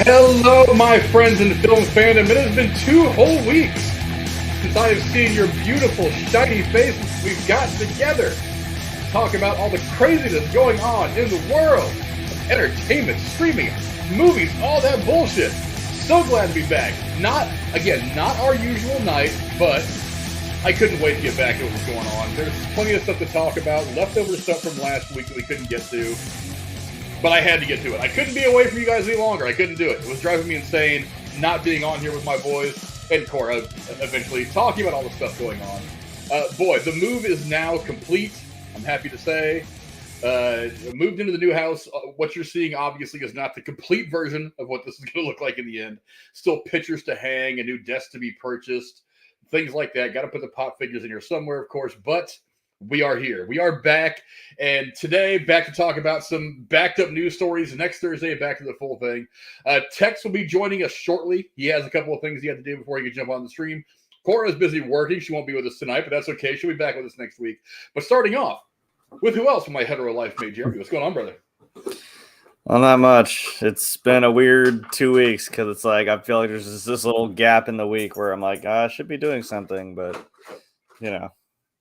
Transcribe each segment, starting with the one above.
Hello, my friends in the film fandom. It has been 2 whole weeks since I have seen your beautiful, shiny faces. We've gotten together to talk about all the craziness going on in the world of entertainment, streaming, movies, all that bullshit. So glad to be back. Not our usual night, but I couldn't wait to get back to what was going on. There's plenty of stuff to talk about, leftover stuff from last week that we couldn't get to. But I had to get to it. I couldn't be away from you guys any longer. I couldn't do it. It was driving me insane not being on here with my boys and Cora eventually talking about all the stuff going on. Boy, the move is now complete. I'm happy to say. Moved into the new house. What you're seeing obviously is not the complete version of what this is going to look like in the end. Still pictures to hang, a new desk to be purchased, things like that. Got to put the pop figures in here somewhere, of course, but we are here. We are back. And today, back to talk about some backed up news stories. Next Thursday, back to the full thing. Tex will be joining us shortly. He has a couple of things he had to do before he could jump on the stream. Cora is busy working. She won't be with us tonight, but that's okay. She'll be back with us next week. But starting off with who else from my hetero life mate, Jeremy? What's going on, brother? Well, not much. It's been a weird 2 weeks because it's like I feel like there's just this little gap in the week where I'm like, I should be doing something, but you know,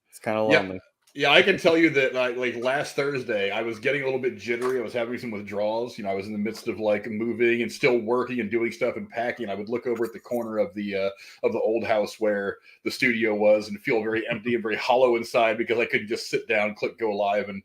it's kind of lonely. Yeah, I can tell you that like last Thursday, I was getting a little bit jittery. I was having some withdrawals. You know, I was in the midst of like moving and still working and doing stuff and packing. I would look over at the corner of the old house where the studio was and feel very empty and very hollow inside because I couldn't just sit down, click go live, and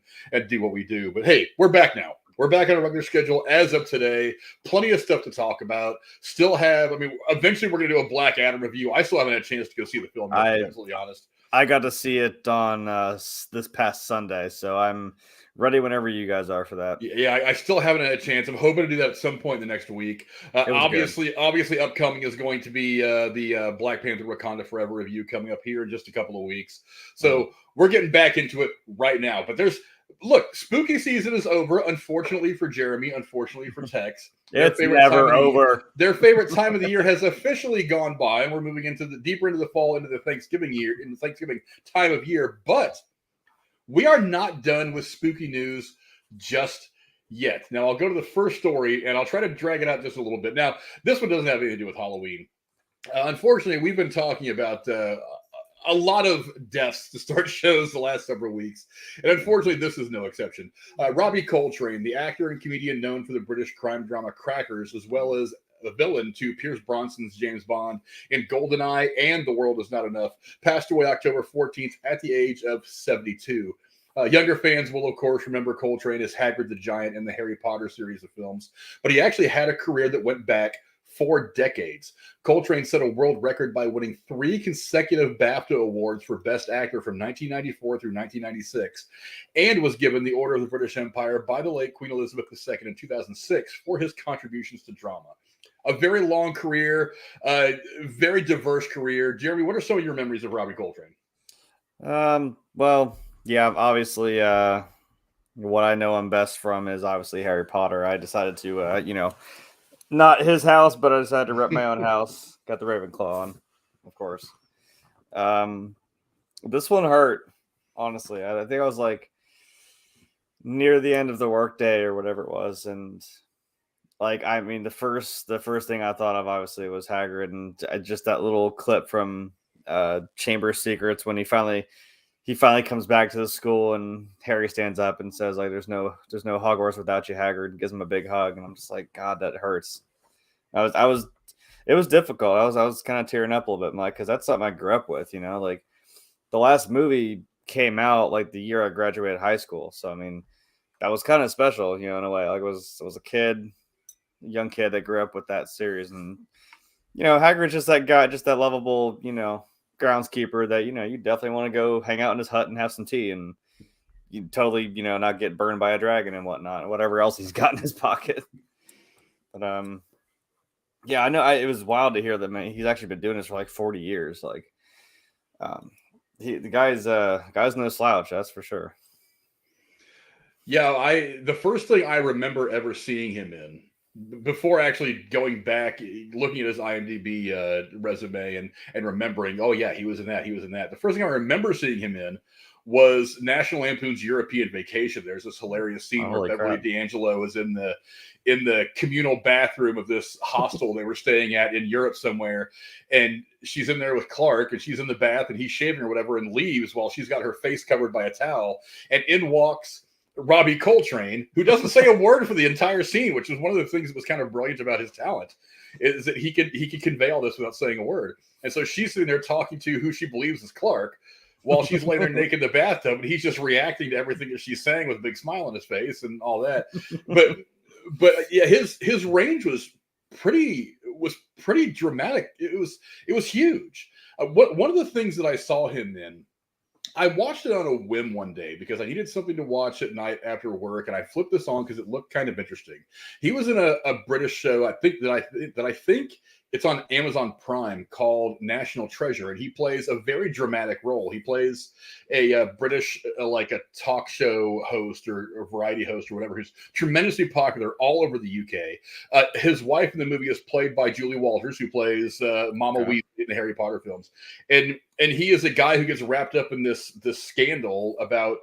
do what we do. But hey, we're back now. We're back on a regular schedule as of today. Plenty of stuff to talk about. Still have, eventually we're going to do a Black Adam review. I still haven't had a chance to go see the film, to be absolutely honest. I got to see it on this past Sunday, so I'm ready whenever you guys are for that. Yeah, I still haven't had a chance. I'm hoping to do that at some point in the next week. Obviously, upcoming is going to be the Black Panther Wakanda Forever review coming up here in just a couple of weeks. So we're getting back into it right now. But look, spooky season is over, unfortunately for Jeremy, unfortunately for Tex. It's never over. Their favorite time of the year has officially gone by, and we're moving deeper into the fall, into the Thanksgiving time of year. But we are not done with spooky news just yet. Now, I'll go to the first story, and I'll try to drag it out just a little bit. Now, this one doesn't have anything to do with Halloween. Unfortunately, we've been talking about a lot of deaths to start shows the last several weeks. And unfortunately, this is no exception. Robbie Coltrane, the actor and comedian known for the British crime drama Crackers, as well as the villain to Pierce Brosnan's James Bond in GoldenEye and The World Is Not Enough, passed away October 14th at the age of 72. Younger fans will, of course, remember Coltrane as Hagrid the Giant in the Harry Potter series of films. But he actually had a career that went back 4 decades. Coltrane set a world record by winning 3 consecutive BAFTA awards for Best Actor from 1994 through 1996, and was given the Order of the British Empire by the late Queen Elizabeth II in 2006 for his contributions to drama. A very long career, very diverse career. Jeremy, what are some of your memories of Robbie Coltrane? Well, yeah, obviously, what I know him best from is obviously Harry Potter. I decided to, not his house, but I decided to rep my own house. Got the Ravenclaw on, of course. This one hurt, honestly. I think I was like near the end of the workday or whatever it was, and the first thing I thought of obviously was Hagrid, and just that little clip from Chamber of Secrets when he finally comes back to the school and Harry stands up and says like, "There's no Hogwarts without you, Hagrid," and gives him a big hug, and I'm just like, God, that hurts. It was difficult. I was kind of tearing up a little bit, Mike, because that's something I grew up with. Like the last movie came out like the year I graduated high school, so that was kind of special, in a way. Like I was a young kid that grew up with that series, and Hagrid's just that guy, just that lovable, groundskeeper that you definitely want to go hang out in his hut and have some tea, and you totally not get burned by a dragon and whatnot, whatever else he's got in his pocket. But yeah, I know it was wild to hear that, man. He's actually been doing this for like 40 years. Like the guy's no slouch, that's for sure. Yeah, the first thing I remember ever seeing him in, before actually going back, looking at his IMDb resume and remembering, oh yeah, he was in that. The first thing I remember seeing him in was National Lampoon's European Vacation. There's this hilarious scene where Beverly D'Angelo is in the communal bathroom of this hostel they were staying at in Europe somewhere, and she's in there with Clark, and she's in the bath, and he's shaving or whatever, and leaves while she's got her face covered by a towel, and in walks Robbie Coltrane, who doesn't say a word for the entire scene, which was one of the things that was kind of brilliant about his talent, is that he could convey all this without saying a word. And so she's sitting there talking to who she believes is Clark, while she's laying there naked in the bathtub, and he's just reacting to everything that she's saying with a big smile on his face and all that. But yeah, his range was pretty dramatic. It was huge. One of the things that I saw him in, I watched it on a whim one day because I needed something to watch at night after work, and I flipped this on because it looked kind of interesting. He was in a British show, I think it's on Amazon Prime, called National Treasure, and he plays a very dramatic role. He plays a British, like a talk show host or variety host or whatever, who's tremendously popular all over the UK. His wife in the movie is played by Julie Walters, who plays Mama Weasley in the Harry Potter films, and he is a guy who gets wrapped up in this scandal about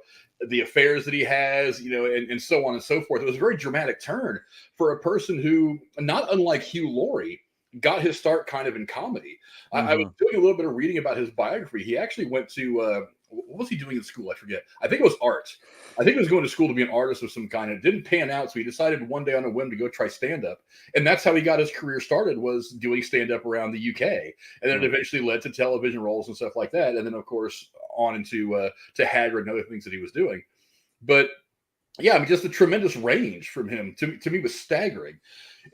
the affairs that he has, and so on and so forth. It was a very dramatic turn for a person who, not unlike Hugh Laurie, got his start kind of in comedy. I was doing a little bit of reading about his biography. He actually went to, what was he doing in school? I forget. I think it was art. I think he was going to school to be an artist of some kind. It didn't pan out, so he decided one day on a whim to go try stand-up. And that's how he got his career started, was doing stand-up around the UK. And then it eventually led to television roles and stuff like that. And then, of course, on into to Hagrid and other things that he was doing. But yeah, I mean, just the tremendous range from him to me was staggering.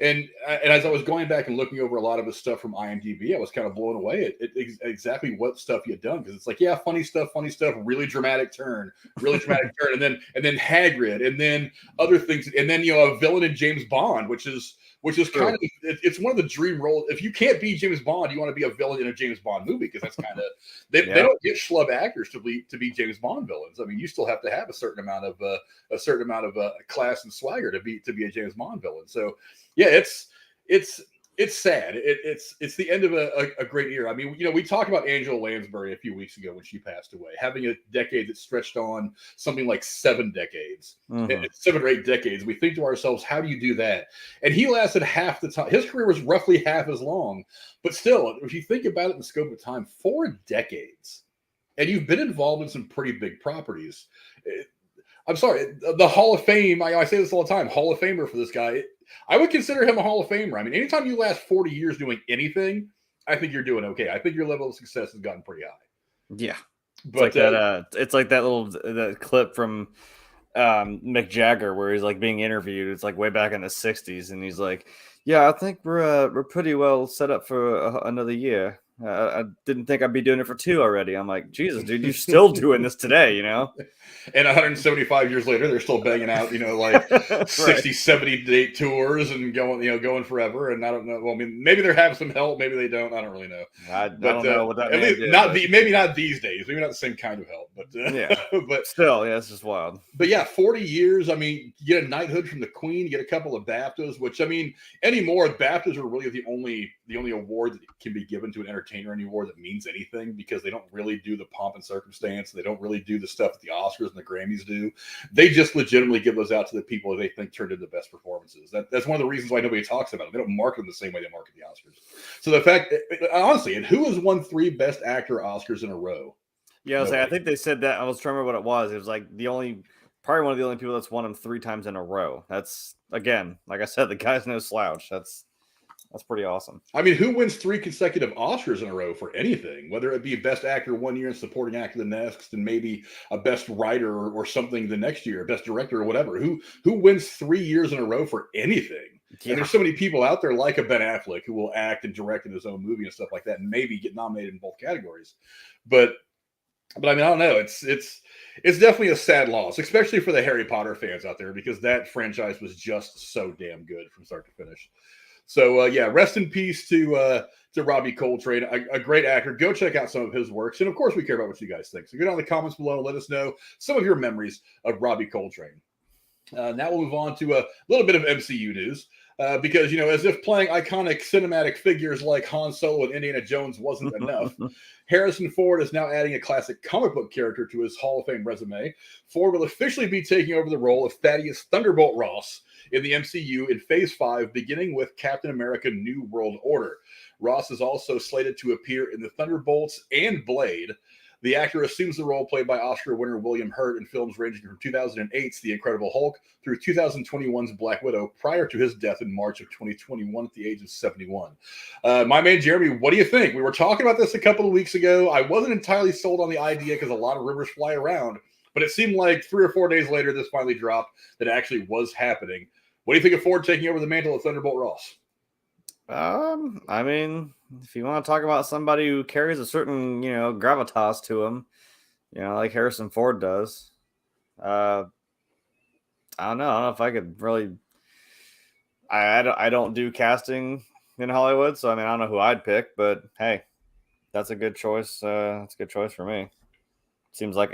And as I was going back and looking over a lot of his stuff from IMDb, I was kind of blown away at exactly what stuff he had done. Because it's like, yeah, funny stuff, really dramatic turn, and then Hagrid, and then other things, and then a villain in James Bond, which is kind of, it's one of the dream roles. If you can't be James Bond, you want to be a villain in a James Bond movie, because that's kind of they don't get schlub actors to be James Bond villains. I mean, you still have to have a certain amount of class and swagger to be a James Bond villain. So yeah, it's sad. It's the end of a great era. I mean, we talked about Angela Lansbury a few weeks ago when she passed away, having a decade that stretched on something like 7 decades, 7 or 8 decades. We think to ourselves, how do you do that? And he lasted half the time. His career was roughly half as long, but still, if you think about it in the scope of time, 4 decades, and you've been involved in some pretty big properties. I'm sorry, the Hall of Fame, I say this all the time, Hall of Famer for this guy. I would consider him a Hall of Famer. I mean, anytime you last 40 years doing anything, I think you're doing okay. I think your level of success has gotten pretty high. Yeah. But it's like that clip from Mick Jagger where he's like being interviewed. It's like way back in the 60s, and he's like, yeah, I think we're pretty well set up for another year. I didn't think I'd be doing it for 2 already. I'm like, Jesus, dude, you're still doing this today, And 175 years later, they're still banging out, like 60, 70 date tours and going forever. And I don't know. Well, I mean, maybe they're having some help. Maybe they don't. I don't really know. I don't know what that means. Maybe not these days. Maybe not the same kind of help. But yeah, but still, yeah, it's just wild. But yeah, 40 years. I mean, you get a knighthood from the Queen. You get a couple of BAFTAs, which, I mean, anymore, BAFTAs are really the only award that can be given to an entertainer anymore that means anything, because they don't really do the pomp and circumstance. They don't really do the stuff that the Oscars and the Grammys do. They just legitimately give those out to the people that they think turned in the best performances. That's one of the reasons why nobody talks about them. They don't market them the same way they market the Oscars. So the fact, honestly, and who has won 3 Best Actor Oscars in a row? Yeah, I think they said that. I was trying to remember what it was. It was like probably one of the only people that's won them 3 times in a row. That's, again, like I said, the guy's no slouch. That's pretty awesome. I mean, who wins 3 consecutive Oscars in a row for anything? Whether it be Best Actor one year and Supporting Actor the next, and maybe a Best Writer or something the next year, Best Director or whatever. Who wins 3 years in a row for anything? Yeah. And there's so many people out there like a Ben Affleck who will act and direct in his own movie and stuff like that, and maybe get nominated in both categories. But I mean, I don't know. It's definitely a sad loss, especially for the Harry Potter fans out there, because that franchise was just so damn good from start to finish. So, yeah, rest in peace to Robbie Coltrane, a great actor. Go check out some of his works. And, of course, we care about what you guys think. So, get down in the comments below and let us know some of your memories of Robbie Coltrane. Now we'll move on to a little bit of MCU news. Because, as if playing iconic cinematic figures like Han Solo and Indiana Jones wasn't enough, Harrison Ford is now adding a classic comic book character to his Hall of Fame resume. Ford will officially be taking over the role of Thaddeus Thunderbolt Ross in the MCU in Phase 5, beginning with Captain America New World Order. Ross is also slated to appear in the Thunderbolts and Blade. The actor assumes the role played by Oscar winner William Hurt in films ranging from 2008's The Incredible Hulk through 2021's Black Widow, prior to his death in March of 2021 at the age of 71. My man Jeremy, what do you think? We were talking about this a couple of weeks ago. I wasn't entirely sold on the idea because a lot of rumors fly around, but it seemed like 3 or 4 days later this finally dropped that it actually was happening. What do you think of Ford taking over the mantle of Thunderbolt Ross? I mean, if you want to talk about somebody who carries a certain, gravitas to him, like Harrison Ford does, I don't know if I could really. I don't do casting in Hollywood, so I mean I don't know who I'd pick, but hey, that's a good choice. That's a good choice for me. Seems like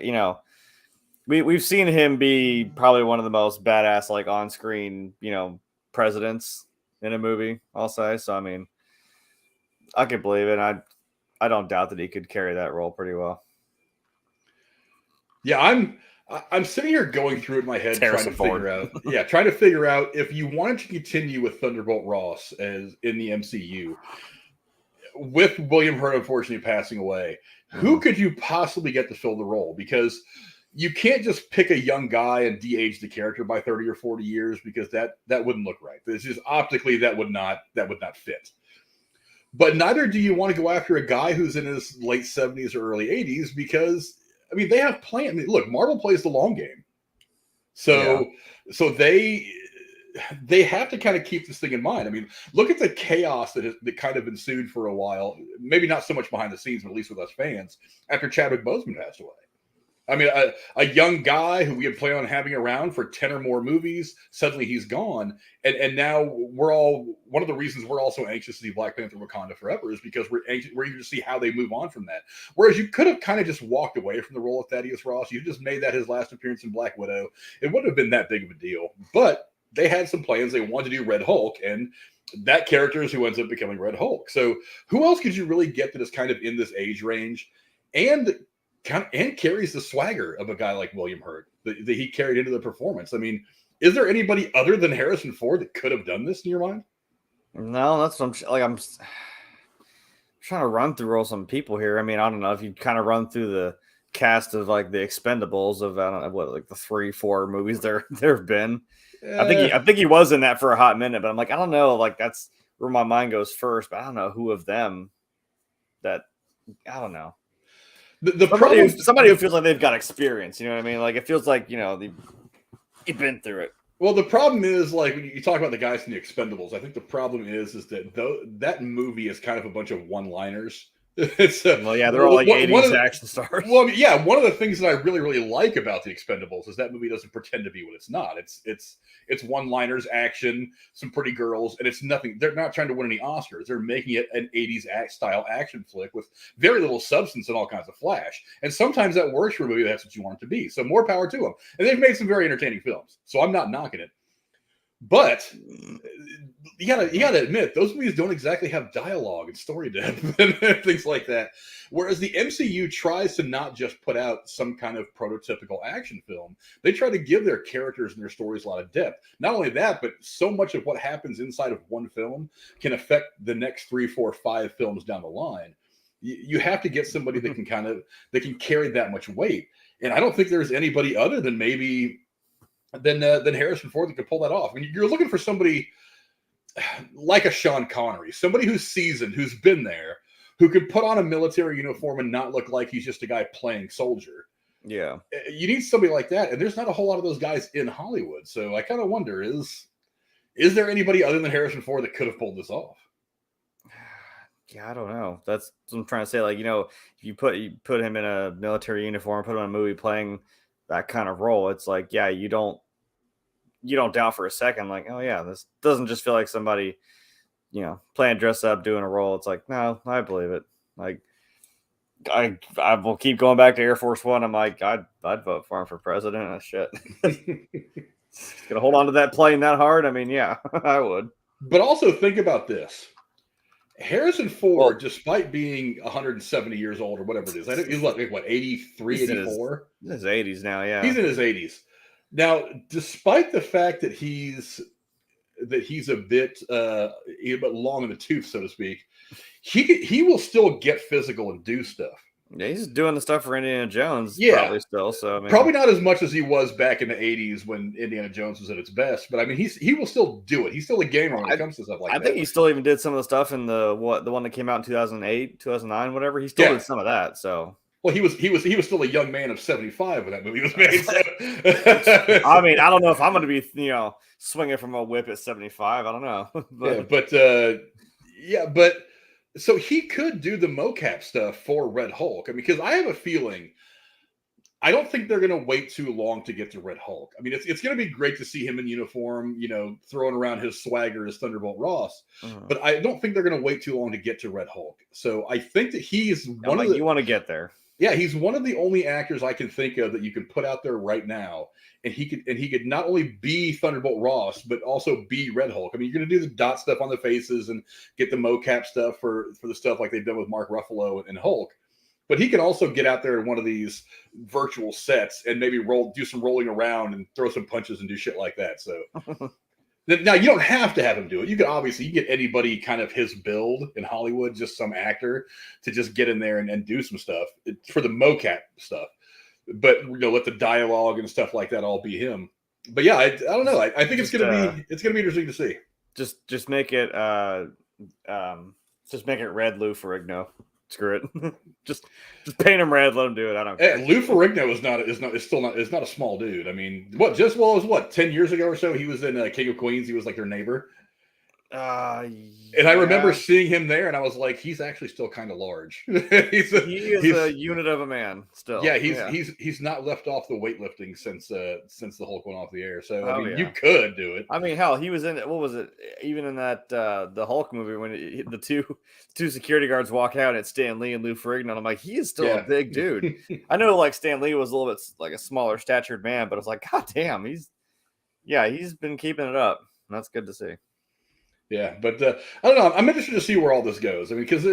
we've seen him be probably one of the most badass like on screen presidents in a movie, I'll say. So I mean, I could believe it. I don't doubt that he could carry that role pretty well. Yeah, I'm sitting here going through it in my head trying to figure out if you wanted to continue with Thunderbolt Ross as in the MCU with William Hurt unfortunately passing away, who could you possibly get to fill the role? Because you can't just pick a young guy and de-age the character by 30 or 40 years because that wouldn't look right. It's just optically that would not fit. But neither do you want to go after a guy who's in his late 70s or early 80s because I mean they have plans. I mean, look, Marvel plays the long game. So they have to kind of keep this thing in mind. I mean, look at the chaos that kind of ensued for a while. Maybe not so much behind the scenes, but at least with us fans after Chadwick Boseman passed away. I mean, a young guy who we had planned on having around for 10 or more movies, suddenly he's gone. And now one of the reasons we're also anxious to see Black Panther Wakanda Forever is because we're eager to see how they move on from that. Whereas you could have kind of just walked away from the role of Thaddeus Ross. You just made that his last appearance in Black Widow. It wouldn't have been that big of a deal. But they had some plans. They wanted to do Red Hulk, and that character is who ends up becoming Red Hulk. So who else could you really get that is kind of in this age range and carries the swagger of a guy like William Hurt that he carried into the performance? I mean, is there anybody other than Harrison Ford that could have done this in your mind? No, that's what I'm trying to run through some people here. I mean, I don't know if you kind of run through the cast of like the Expendables of I don't know what like the 3-4 movies there have been. I think he was in that for a hot minute, but I'm like I don't know, like that's where my mind goes first. But I don't know who of them that I don't know. Somebody who feels like they've got experience, you know what I mean? Like it feels like they've been through it. Well, the problem is like when you talk about the guys in the Expendables, I think the problem is that that movie is kind of a bunch of one-liners. They're all like 80s action stars. Well, yeah, one of the things that I really, really like about the Expendables is that movie doesn't pretend to be what it's not. It's one-liners, action, some pretty girls, and it's nothing. They're not trying to win any Oscars. They're making it an 80s style action flick with very little substance and all kinds of flash. And sometimes that works for a movie. That's what you want it to be. So more power to them. And they've made some very entertaining films. So I'm not knocking it. But you gotta admit, those movies don't exactly have dialogue and story depth and things like that. Whereas the MCU tries to not just put out some kind of prototypical action film. They try to give their characters and their stories a lot of depth. Not only that, but so much of what happens inside of one film can affect the next 3, 4, 5 films down the line. You have to get somebody that can carry that much weight. And I don't think there's anybody other than maybe than Harrison Ford that could pull that off. I mean, you're looking for somebody like a Sean Connery, somebody who's seasoned, who's been there, who could put on a military uniform and not look like he's just a guy playing soldier. Yeah. You need somebody like that, and there's not a whole lot of those guys in Hollywood. So I kind of wonder, is there anybody other than Harrison Ford that could have pulled this off? Yeah, I don't know. That's what I'm trying to say. Like, if you put him in a military uniform, put him in a movie playing that kind of role, it's like, yeah, you don't doubt for a second, like, oh yeah, this doesn't just feel like somebody, playing dress up, doing a role. It's like, no, I believe it. Like, I will keep going back to Air Force One. I'm like, I'd vote for him for president. Shit. Gonna hold on to that plane that hard? I mean, yeah, I would. But also think about this. Harrison Ford, despite being 170 years old or whatever it is, I think he's what 83, 84? In his 80s now, yeah. He's in his 80s. Now, despite the fact that he's a bit long in the tooth, so to speak, he will still get physical and do stuff. Yeah, he's doing the stuff for Indiana Jones, probably still. So probably not as much as he was back in the 80s when Indiana Jones was at its best. But I mean, he will still do it. He's still a gamer when it comes to stuff like that. I think he still even did some of the stuff in the one that came out in 2008, 2009, whatever. He still did some of that. So. Well, he was still a young man of 75 when that movie was made. So. I mean, I don't know if I'm going to be, swinging from a whip at 75. I don't know. but so he could do the mocap stuff for Red Hulk. I mean, because I have a feeling, I don't think they're going to wait too long to get to Red Hulk. I mean, it's going to be great to see him in uniform, throwing around his swagger as Thunderbolt Ross. But I don't think they're going to wait too long to get to Red Hulk. So I think that he's one of the... You want to get there. Yeah, he's one of the only actors I can think of that you can put out there right now, and he could not only be Thunderbolt Ross, but also be Red Hulk. I mean, you're going to do the dot stuff on the faces and get the mocap stuff for the stuff like they've done with Mark Ruffalo and Hulk, but he can also get out there in one of these virtual sets and maybe do some rolling around and throw some punches and do shit like that. So. Now, you don't have to have him do it. You can get anybody kind of his build in Hollywood, just some actor, to just get in there and do some stuff for the mocap stuff. But let the dialogue and stuff like that all be him. But yeah, I don't know. I think it's gonna be interesting to see. Just make it Red Lou Ferrigno. Screw it. just paint him red. Let him do it. I don't care. Lou Ferrigno is not a small dude. I mean, it was 10 years ago or so. He was in King of Queens. He was like their neighbor. And I remember seeing him there, and I was like, he's actually still kind of large. He is a unit of a man still. Yeah, he's not left off the weightlifting since the Hulk went off the air. So you could do it. I mean, hell, he was in what was it? Even in that the Hulk movie when the two security guards walk out, and it's Stan Lee and Lou Ferrigno. And I'm like, he is still a big dude. I know, Stan Lee was a little bit like a smaller statured man, but it's like, god damn, he's been keeping it up. And that's good to see. Yeah, but I don't know. I'm interested to see where all this goes. I mean, because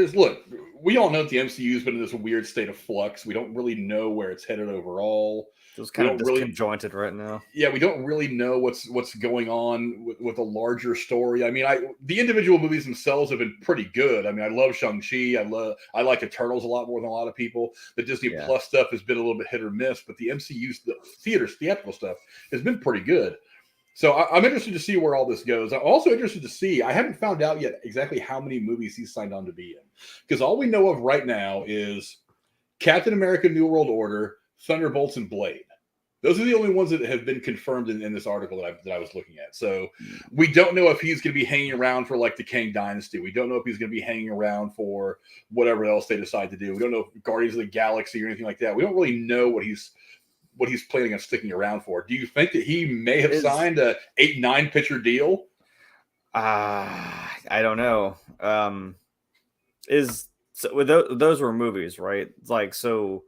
we all know that the MCU's been in this weird state of flux. We don't really know where it's headed overall. It's kind of disjointed right now. Yeah, we don't really know what's going on with a larger story. I mean, the individual movies themselves have been pretty good. I mean, I love Shang-Chi. I like Eternals a lot more than a lot of people. The Disney Plus stuff has been a little bit hit or miss, but the MCU's theatrical stuff has been pretty good. So I'm interested to see where all this goes. I'm also interested to see, I haven't found out yet exactly how many movies he's signed on to be in. Because all we know of right now is Captain America New World Order, Thunderbolts, and Blade. Those are the only ones that have been confirmed in this article that I was looking at. So we don't know if he's going to be hanging around for the Kang Dynasty. We don't know if he's going to be hanging around for whatever else they decide to do. We don't know if Guardians of the Galaxy or anything like that. We don't really know what he's planning on sticking around for. Do you think that he may have signed a 8-9 pitcher deal? I don't know. Those were movies, right? So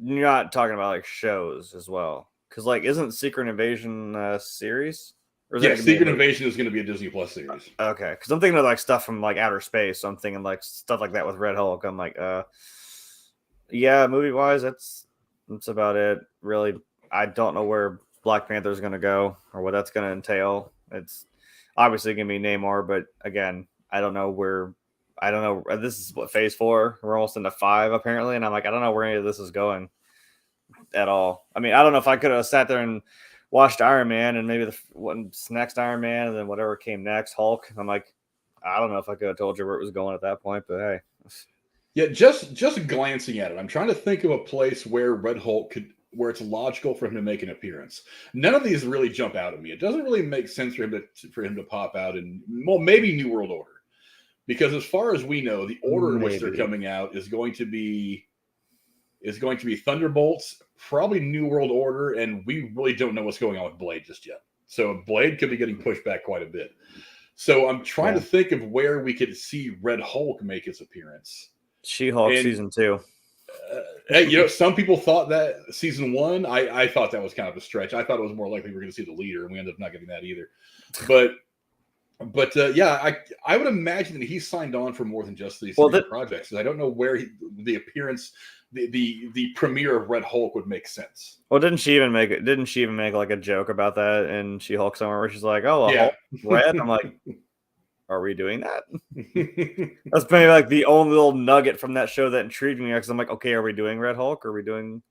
you're not talking about shows as well, because isn't Secret Invasion a series? Or is Secret Invasion is going to be a Disney Plus series. Okay, because I'm thinking of stuff from outer space. So I'm thinking stuff like that with Red Hulk. I'm like, movie wise, that's about it. Really, I don't know where Black Panther is going to go or what that's going to entail. It's obviously going to be Namor, but again, I don't know where. I don't know. This is phase 4. We're almost into 5 apparently, and I'm like, I don't know where any of this is going at all. I mean, I don't know if I could have sat there and watched Iron Man and maybe what's next Iron Man and then whatever came next, Hulk. I'm like, I don't know if I could have told you where it was going at that point, but hey. Yeah, just glancing at it, I'm trying to think of a place where Red Hulk where it's logical for him to make an appearance. None of these really jump out at me. It doesn't really make sense for him to pop out in, maybe New World Order, because as far as we know, the order in which they're coming out is going to be Thunderbolts, probably New World Order, and we really don't know what's going on with Blade just yet. So Blade could be getting pushed back quite a bit. So I'm trying to think of where we could see Red Hulk make his appearance. She-Hulk season 2. Hey, some people thought that season 1. I thought that was kind of a stretch. I thought it was more likely we were going to see the leader, and we ended up not getting that either. But But I would imagine that he signed on for more than just these three projects. I don't know where the appearance, the premiere of Red Hulk would make sense. Well, didn't she even make like a joke about that in She-Hulk somewhere where she's like, "Oh, Hulk red." I'm like, are we doing that? That's maybe like the only little nugget from that show that intrigued me, because I'm like, okay, are we doing Red Hulk? Are we doing?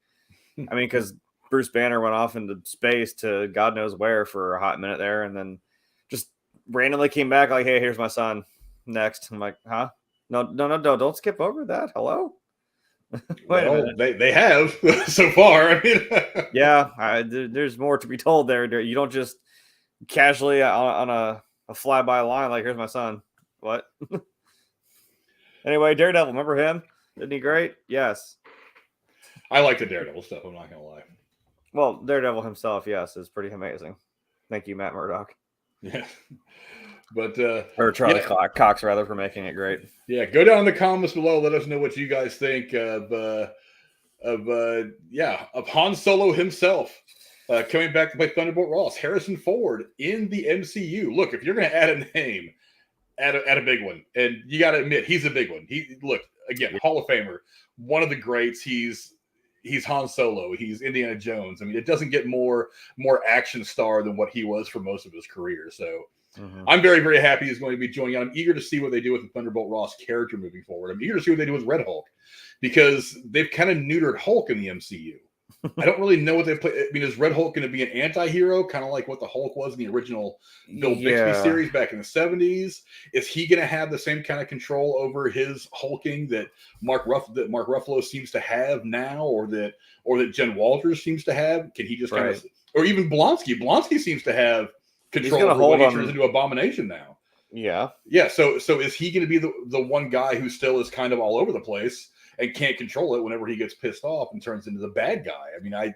I mean, because Bruce Banner went off into space to God knows where for a hot minute there, and then just randomly came back like, "Hey, here's my son." Next, I'm like, "Huh? No, don't skip over that. Hello." Wait a minute. They have so far. I mean, yeah, there's more to be told there. You don't just casually on a fly-by line like, "Here's my son." What? Anyway, Daredevil, remember him? Isn't he great? Yes. I like the Daredevil stuff, I'm not gonna lie. Well, Daredevil himself, yes, is pretty amazing. Thank you, Matt Murdock. Yeah. But or Charlie Cox, rather, for making it great. Yeah, go down in the comments below. Let us know what you guys think of Han Solo himself coming back to play Thunderbolt Ross, Harrison Ford in the MCU. Look, if you're going to add a name, add a big one, and you got to admit he's a big one. Hall of Famer, one of the greats. He's Han Solo. He's Indiana Jones. I mean, it doesn't get more action star than what he was for most of his career. So. Mm-hmm. I'm very, very happy he's going to be joining. I'm eager to see what they do with the Thunderbolt Ross character moving forward. I'm eager to see what they do with Red Hulk, because they've kind of neutered Hulk in the MCU. I don't really know what they play. I mean, is Red Hulk going to be an anti-hero, kind of like what the Hulk was in the original Bill Bixby series back in the 70s? Is he going to have the same kind of control over his hulking that Mark Ruffalo seems to have now, or that Jen Walters seems to have? Can he just kind of, or even Blonsky? Blonsky seems to have control over when he turns into Abomination now. Yeah. So is he going to be the one guy who still is kind of all over the place and can't control it whenever he gets pissed off and turns into the bad guy? I mean,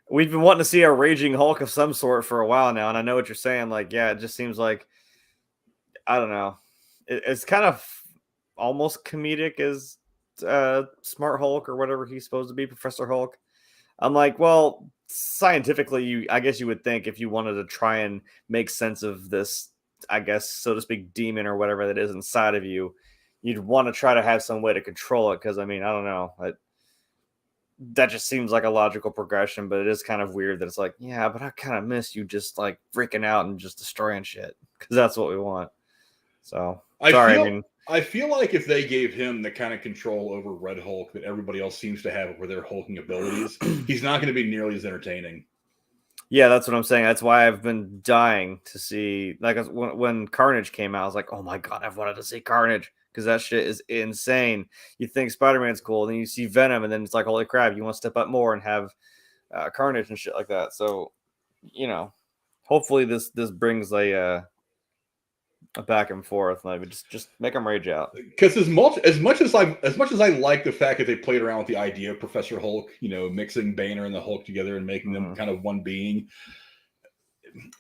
we've been wanting to see a raging Hulk of some sort for a while now, and I know what you're saying. Like, yeah, it just seems like, I don't know, it's kind of almost comedic as Smart Hulk or whatever he's supposed to be, Professor Hulk. I'm like, well, scientifically, I guess you would think, if you wanted to try and make sense of this, I guess, so to speak, demon or whatever that is inside of you, you'd want to try to have some way to control it. Because, I mean, I don't know. That just seems like a logical progression, but it is kind of weird that it's like, yeah, but I kind of miss you just like freaking out and just destroying shit, because that's what we want. So, I feel like if they gave him the kind of control over Red Hulk that everybody else seems to have over their hulking abilities, he's not going to be nearly as entertaining. Yeah, that's what I'm saying. That's why I've been dying to see, like, when Carnage came out, I was like, oh my God, I've wanted to see Carnage, because that shit is insane. You think Spider-Man's cool, then you see Venom, and then it's like, holy crap, you want to step up more and have Carnage and shit like that. So, hopefully this brings a back and forth, and just make them rage out. Because as much as I like the fact that they played around with the idea of Professor Hulk, mixing Banner and the Hulk together and making them kind of one being,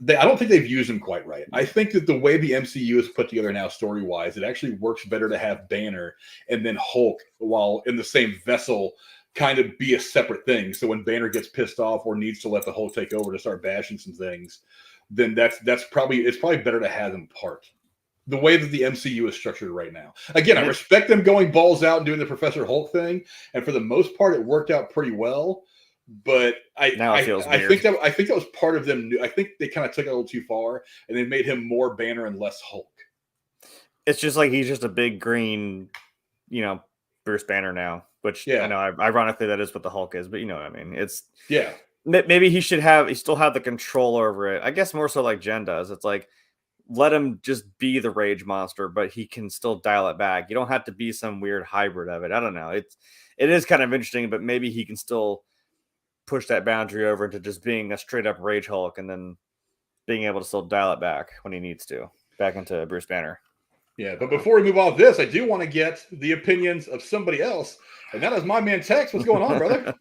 I don't think they've used them quite right. I think that the way the MCU is put together now, story wise, it actually works better to have Banner and then Hulk, while in the same vessel, kind of be a separate thing. So when Banner gets pissed off or needs to let the Hulk take over to start bashing some things, then it's probably better to have them part. The way that the MCU is structured right now. Again, I respect them going balls out and doing the Professor Hulk thing, and for the most part, it worked out pretty well. But I think that was part of them. I think they kind of took it a little too far, and they made him more Banner and less Hulk. It's just like he's just a big green, Bruce Banner now. Which I know, ironically, that is what the Hulk is. But you know what I mean. Maybe he still have the control over it. I guess more so like Jen does. It's like, let him just be the rage monster, but he can still dial it back. You don't have to be some weird hybrid of it. I don't know. It is kind of interesting, but maybe he can still push that boundary over into just being a straight up rage Hulk, and then being able to still dial it back when he needs to, back into Bruce Banner. Yeah, but before we move off this, I do want to get the opinions of somebody else, and that is my man Tex. What's going on, brother?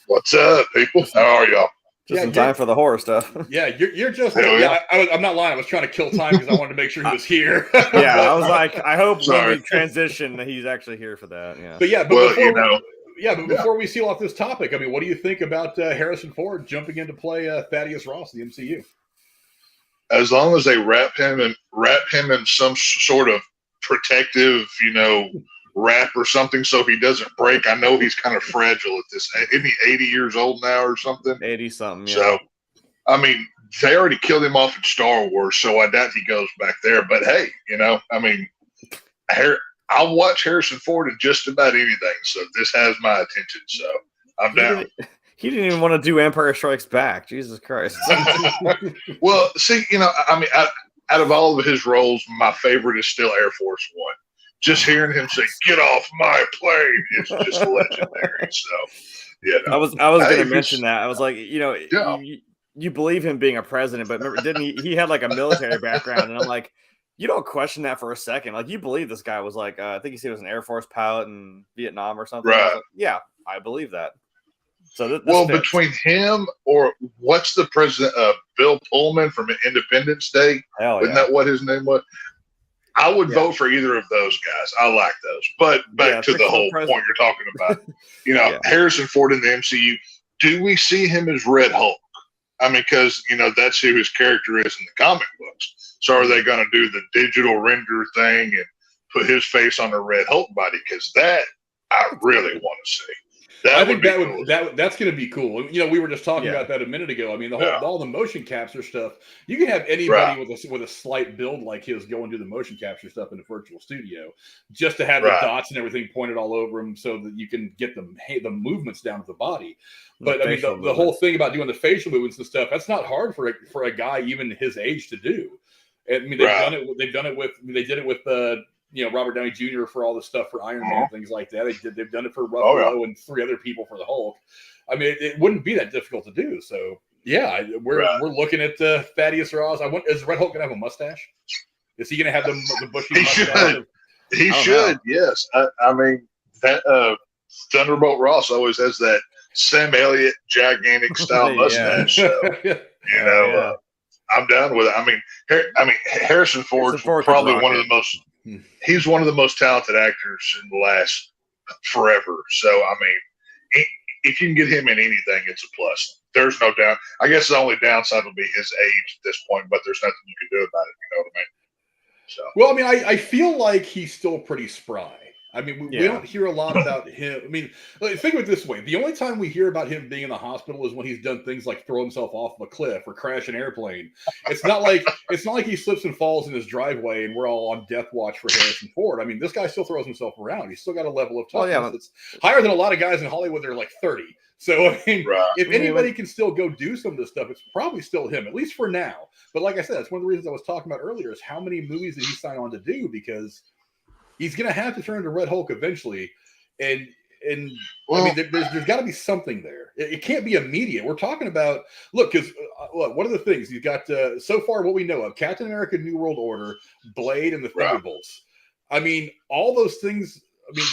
What's up, people? How are y'all? Just in time for the horror stuff. Yeah, you're just. I'm not lying. I was trying to kill time because I wanted to make sure he was here. Yeah, I was like, I hope when we transition that he's actually here for that. Yeah. But before we seal off this topic, I mean, what do you think about Harrison Ford jumping in to play Thaddeus Ross in the MCU? as long as they wrap him in some sort of protective, wrap or something, so he doesn't break. I know he's kind of fragile at this. Isn't he 80 years old now or something? 80 something. Yeah. So, I mean, they already killed him off in Star Wars, so I doubt he goes back there. But hey, I'll watch Harrison Ford in just about anything. So this has my attention. So I'm down. He didn't even want to do Empire Strikes Back. Jesus Christ. Well, see, out of all of his roles, my favorite is still Air Force One. Just hearing him say, "Get off my plane," is just legendary. So, yeah. I was going to mention that. I was like, you believe him being a president, but remember, didn't he had like a military background? And I'm like, you don't question that for a second. Like, you believe this guy was like, I think he said he was an Air Force pilot in Vietnam or something. Right. Like, yeah, I believe that. So this fits. Between him or what's the president, Bill Pullman from Independence Day? Isn't that what his name was? I would vote for either of those guys. I like those. But back to the whole point you're talking about. Harrison Ford in the MCU. Do we see him as Red Hulk? I mean, because that's who his character is in the comic books. So are they going to do the digital render thing and put his face on a Red Hulk body? Because that I really want to see. I think that's going to be cool. We were just talking about that a minute ago. I mean, all the motion capture stuff. You can have anybody with a slight build like his go and do the motion capture stuff in a virtual studio, just to have the dots and everything pointed all over him, so that you can get the movements down to the body. But I mean, the whole thing about doing the facial movements and stuff, that's not hard for a guy even his age to do. I mean, they've done it with. They did it with Robert Downey Jr. for all the stuff for Iron Man, things like that. They've done it for Ruffalo and 3 other people for the Hulk. I mean, it wouldn't be that difficult to do. So yeah, we're looking at Thaddeus Ross. Is Red Hulk gonna have a mustache? Is he gonna have the bushy mustache? He should. Yes. I mean that Thunderbolt Ross always has that Sam Elliott gigantic style mustache. So, I'm down with it. I mean, Harrison Ford's probably one of the most. He's one of the most talented actors in the last forever. So, I mean, if you can get him in anything, it's a plus. There's no doubt. I guess the only downside will be his age at this point, but there's nothing you can do about it. You know what I mean? So. Well, I mean, I feel like he's still pretty spry. I mean, we don't hear a lot about him. I mean, think of it this way. The only time we hear about him being in the hospital is when he's done things like throw himself off of a cliff or crash an airplane. It's not like he slips and falls in his driveway and we're all on death watch for Harrison Ford. I mean, this guy still throws himself around. He's still got a level of toughness that's higher than a lot of guys in Hollywood that are like 30. So, I mean, if anybody can still go do some of this stuff, it's probably still him, at least for now. But like I said, that's one of the reasons I was talking about earlier is how many movies did he sign on to do, because he's going to have to turn to Red Hulk eventually. And I mean, there's got to be something there. It can't be immediate. We're talking about, because one of the things he's got so far, what we know of Captain America, New World Order, Blade, and the Thunderbolts. I mean, all those things. I mean,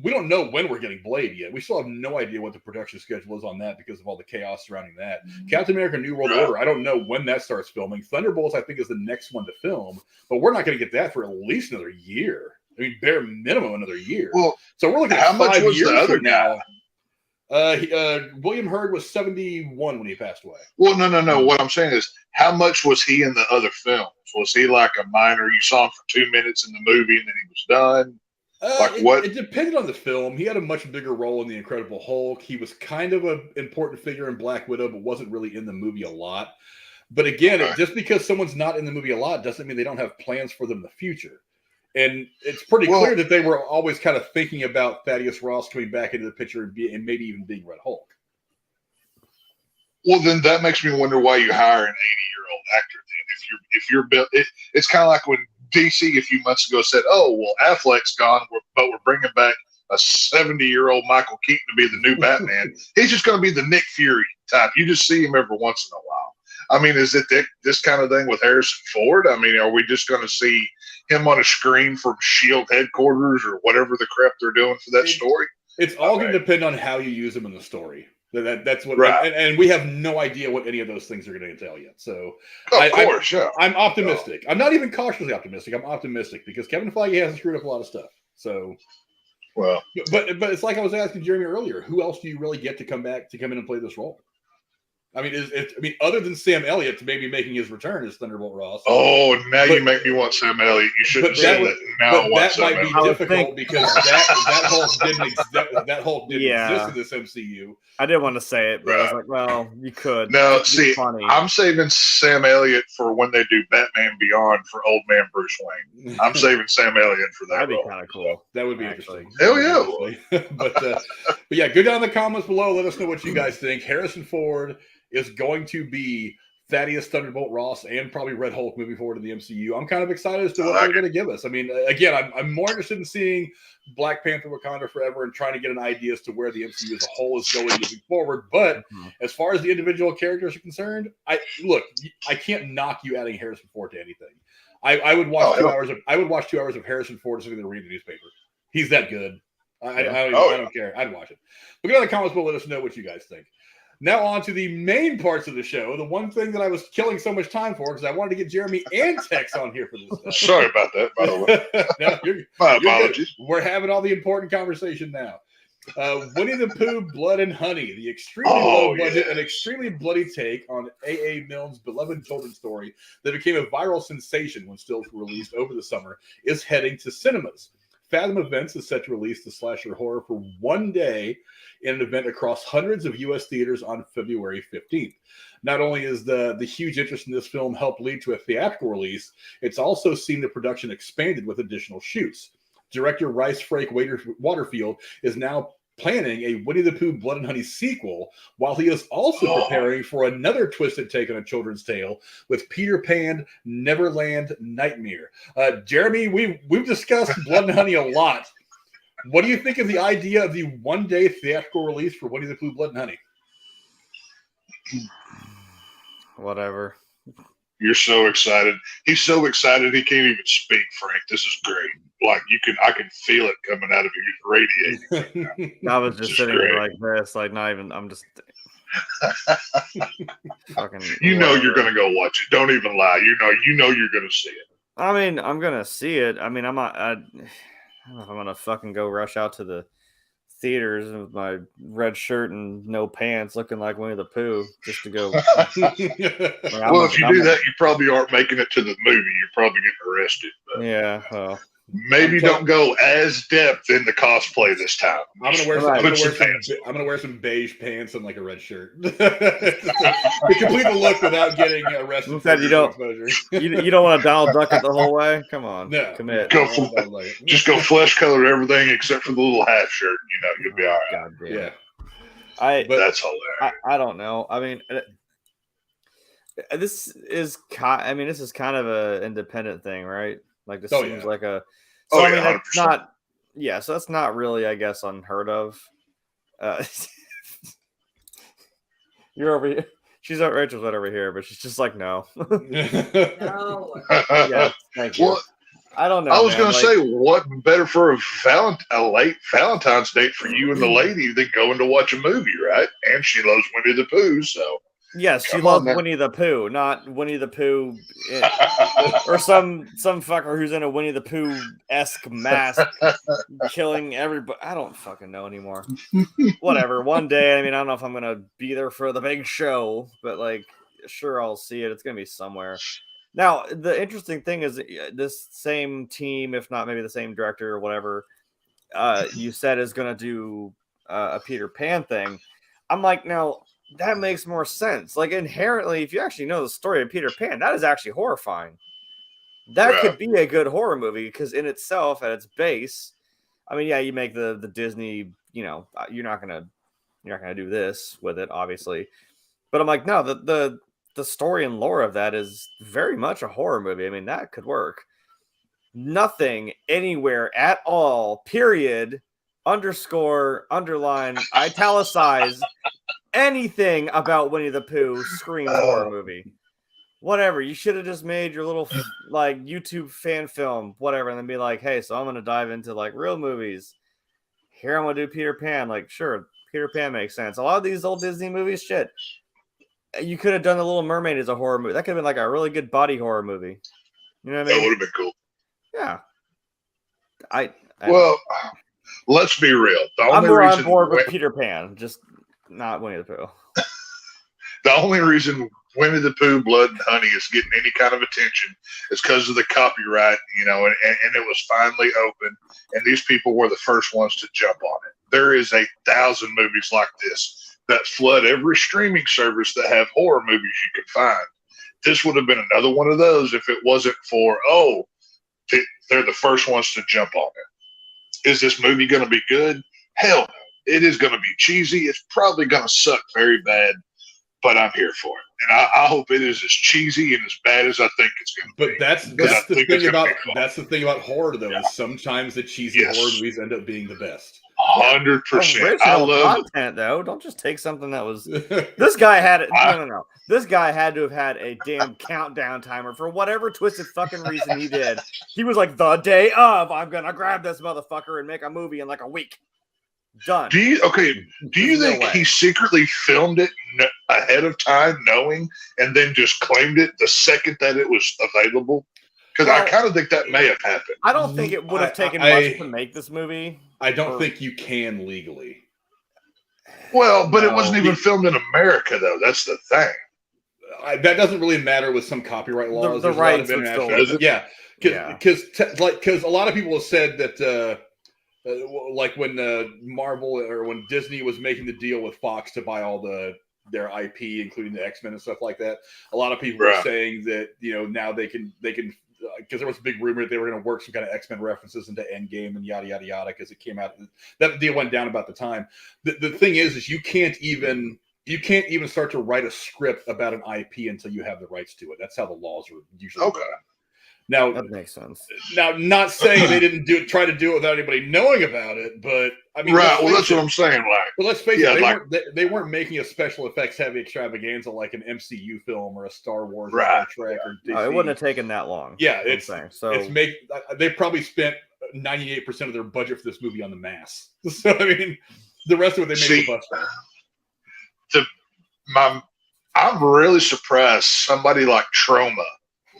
we don't know when we're getting Blade yet. We still have no idea what the production schedule is on that because of all the chaos surrounding that. Captain America, New World Order, I don't know when that starts filming. Thunderbolts, I think, is the next one to film, but we're not going to get that for at least another year. I mean, bare minimum another year. Well, so we're looking at 5 years from now. William Hurt was 71 when he passed away. Well, no. What I'm saying is, how much was he in the other films? Was he like a minor? You saw him for 2 minutes in the movie and then he was done? It depended on the film. He had a much bigger role in The Incredible Hulk. He was kind of an important figure in Black Widow, but wasn't really in the movie a lot. But again, just because someone's not in the movie a lot doesn't mean they don't have plans for them in the future. And it's pretty clear that they were always kind of thinking about Thaddeus Ross coming back into the picture and maybe even being Red Hulk. Well, then that makes me wonder why you hire an 80-year-old actor. Then, if you're built, it's kind of like when DC a few months ago said, "Oh, well, Affleck's gone, but we're bringing back a 70-year-old Michael Keaton to be the new Batman." He's just going to be the Nick Fury type. You just see him every once in a while. I mean, is it this kind of thing with Harrison Ford? I mean, are we just going to see him on a screen from S.H.I.E.L.D. headquarters or whatever the crap they're doing for that story? It's all going to depend on how you use him in the story. That's what, and we have no idea what any of those things are going to entail yet. So, I'm optimistic. I'm not even cautiously optimistic. I'm optimistic because Kevin Feige hasn't screwed up a lot of stuff. So, but it's like I was asking Jeremy earlier. Who else do you really get to come in and play this role? I mean, other than Sam Elliott maybe making his return as Thunderbolt Ross. Oh, now you make me want Sam Elliott. You shouldn't say that. Now but that might be difficult because that Hulk didn't exist in this MCU. I didn't want to say it, but I was like, well, you could. No, see, I'm saving Sam Elliott for when they do Batman Beyond for old man Bruce Wayne. I'm saving Sam Elliott for that. That'd be kind of cool. That would be interesting. Hell yeah. But yeah, go down in the comments below. Let us know what you guys think. Harrison Ford is going to be Thaddeus Thunderbolt Ross and probably Red Hulk moving forward in the MCU. I'm kind of excited as to what they're going to give us. I mean, again, I'm more interested in seeing Black Panther Wakanda Forever and trying to get an idea as to where the MCU as a whole is going moving forward. But as far as the individual characters are concerned, I can't knock you adding Harrison Ford to anything. I would watch 2 hours of Harrison Ford sitting there reading the newspaper. He's that good. I don't care. I'd watch it. Look at the comments below. Let us know what you guys think. Now on to the main parts of the show. The one thing that I was killing so much time for because I wanted to get Jeremy and Tex on here for this stuff. Sorry about that, by the way. No, my apologies. We're having all the important conversation now. Winnie the Pooh, Blood and Honey, the extremely low budget and extremely bloody take on A.A. Milne's beloved children's story that became a viral sensation when stills were released over the summer, is heading to cinemas. Fathom Events is set to release the slasher horror for one day in an event across hundreds of U.S. theaters on February 15th. Not only is the huge interest in this film helped lead to a theatrical release, it's also seen the production expanded with additional shoots. Director Rice Frake Waterfield is now planning a Winnie the Pooh Blood and Honey sequel, while he is also preparing for another twisted take on a children's tale with Peter Pan Neverland Nightmare. Jeremy, we've discussed Blood and Honey a lot. What do you think of the idea of the one-day theatrical release for Winnie the Pooh Blood and Honey? Whatever. You're so excited. He's so excited he can't even speak, Frank. This is great. Like I can feel it coming out of you, radiating. I was just sitting there like this, like not even. I'm just fucking. You know you're gonna go watch it. Don't even lie. You know you're gonna see it. I mean, I'm gonna see it. I mean, I don't know if I'm gonna fucking go rush out to the theaters with my red shirt and no pants, looking like Winnie the Pooh, just to go. If you do that, you probably aren't making it to the movie. You're probably getting arrested. But. Yeah. Well. Maybe don't go as depth in the cosplay this time. I'm gonna wear some beige pants and like a red shirt to complete the look without getting arrested. You don't want to Donald Duck it the whole way. Come on, no, commit. Just go flesh color everything except for the little half shirt. You'll be all right. God damn. Yeah, that's hilarious. I don't know. I mean, this is kind of an independent thing, right? Like this seems like a. So, I mean, that's not. Yeah, so that's not really, I guess, unheard of. You're over here. Rachel's right over here, but she's just like, no. No. Yeah, thank you. Well, I don't know. I was going to say, what better for a late Valentine's date for you and the lady than going to watch a movie, right? And she loves Winnie the Pooh, so. Yes, she loves Winnie the Pooh, not Winnie the Pooh or some fucker who's in a Winnie the Pooh-esque mask killing everybody. I don't fucking know anymore. Whatever. One day, I mean, I don't know if I'm going to be there for the big show, but like, sure, I'll see it. It's going to be somewhere. Now, the interesting thing is this same team, if not maybe the same director or whatever, you said is going to do a Peter Pan thing. I'm like, now... that makes more sense. Like inherently, if you actually know the story of Peter Pan, that is actually horrifying. That could be a good horror movie because in itself, at its base, I mean, yeah, you make the Disney, you're not gonna do this with it, obviously. But I'm like, no, the story and lore of that is very much a horror movie. I mean, that could work. Nothing anywhere at all. Period. Underscore. Underline. Italicize. Anything about Winnie the Pooh screams horror movie. Whatever. You should have just made your little like YouTube fan film, whatever, and then be like, hey, so I'm gonna dive into like real movies. Here I'm gonna do Peter Pan. Like, sure, Peter Pan makes sense. A lot of these old Disney movies, shit. You could have done The Little Mermaid as a horror movie. That could have been like a really good body horror movie. You know what I mean? That would have been cool. Yeah. Well, let's be real. I'm more on board with Peter Pan, just not Winnie the Pooh. The only reason Winnie the Pooh, Blood and Honey is getting any kind of attention is because of the copyright, and it was finally open, and these people were the first ones to jump on it. There is 1,000 movies like this that flood every streaming service that have horror movies you can find. This would have been another one of those if it wasn't for, they're the first ones to jump on it. Is this movie going to be good? Hell no. It is going to be cheesy. It's probably going to suck very bad, but I'm here for it. And I hope it is as cheesy and as bad as I think it's going to be. But that's the thing about horror, though, is sometimes the cheesy horror movies end up being the best. 100%. I love content, though. Don't just take something that was. This guy had it. No. This guy had to have had a damn countdown timer for whatever twisted fucking reason he did. He was like, the day of, I'm gonna grab this motherfucker and make a movie in like a week. Done. Do you think he secretly filmed it ahead of time, knowing, and then just claimed it the second that it was available? Because I kind of think that may have happened. I don't think it would have taken much to make this movie. I don't think you can legally. Well, but it wasn't even filmed in America, though. That's the thing. That doesn't really matter with some copyright laws. The rights would still. Yeah, because a lot of people have said that, like when Marvel or when Disney was making the deal with Fox to buy all their IP, including the X-Men and stuff like that, a lot of people were saying that now they can. Because there was a big rumor that they were going to work some kind of X-Men references into Endgame and yada yada yada. Because it came out, that deal went down about the time. The thing is you can't even start to write a script about an IP until you have the rights to it. That's how the laws are usually. Okay. Now that makes sense. Now, not saying they didn't try to do it without anybody knowing about it, but I mean, right. Well, that's what I'm saying. But let's face it, they weren't making a special effects heavy extravaganza like an MCU film or a Star Wars or Star Trek or Disney. It wouldn't have taken that long. Yeah, they probably spent 98% of their budget for this movie on the mask. So I mean, the rest of it they made a bunch. I'm really surprised somebody like Troma,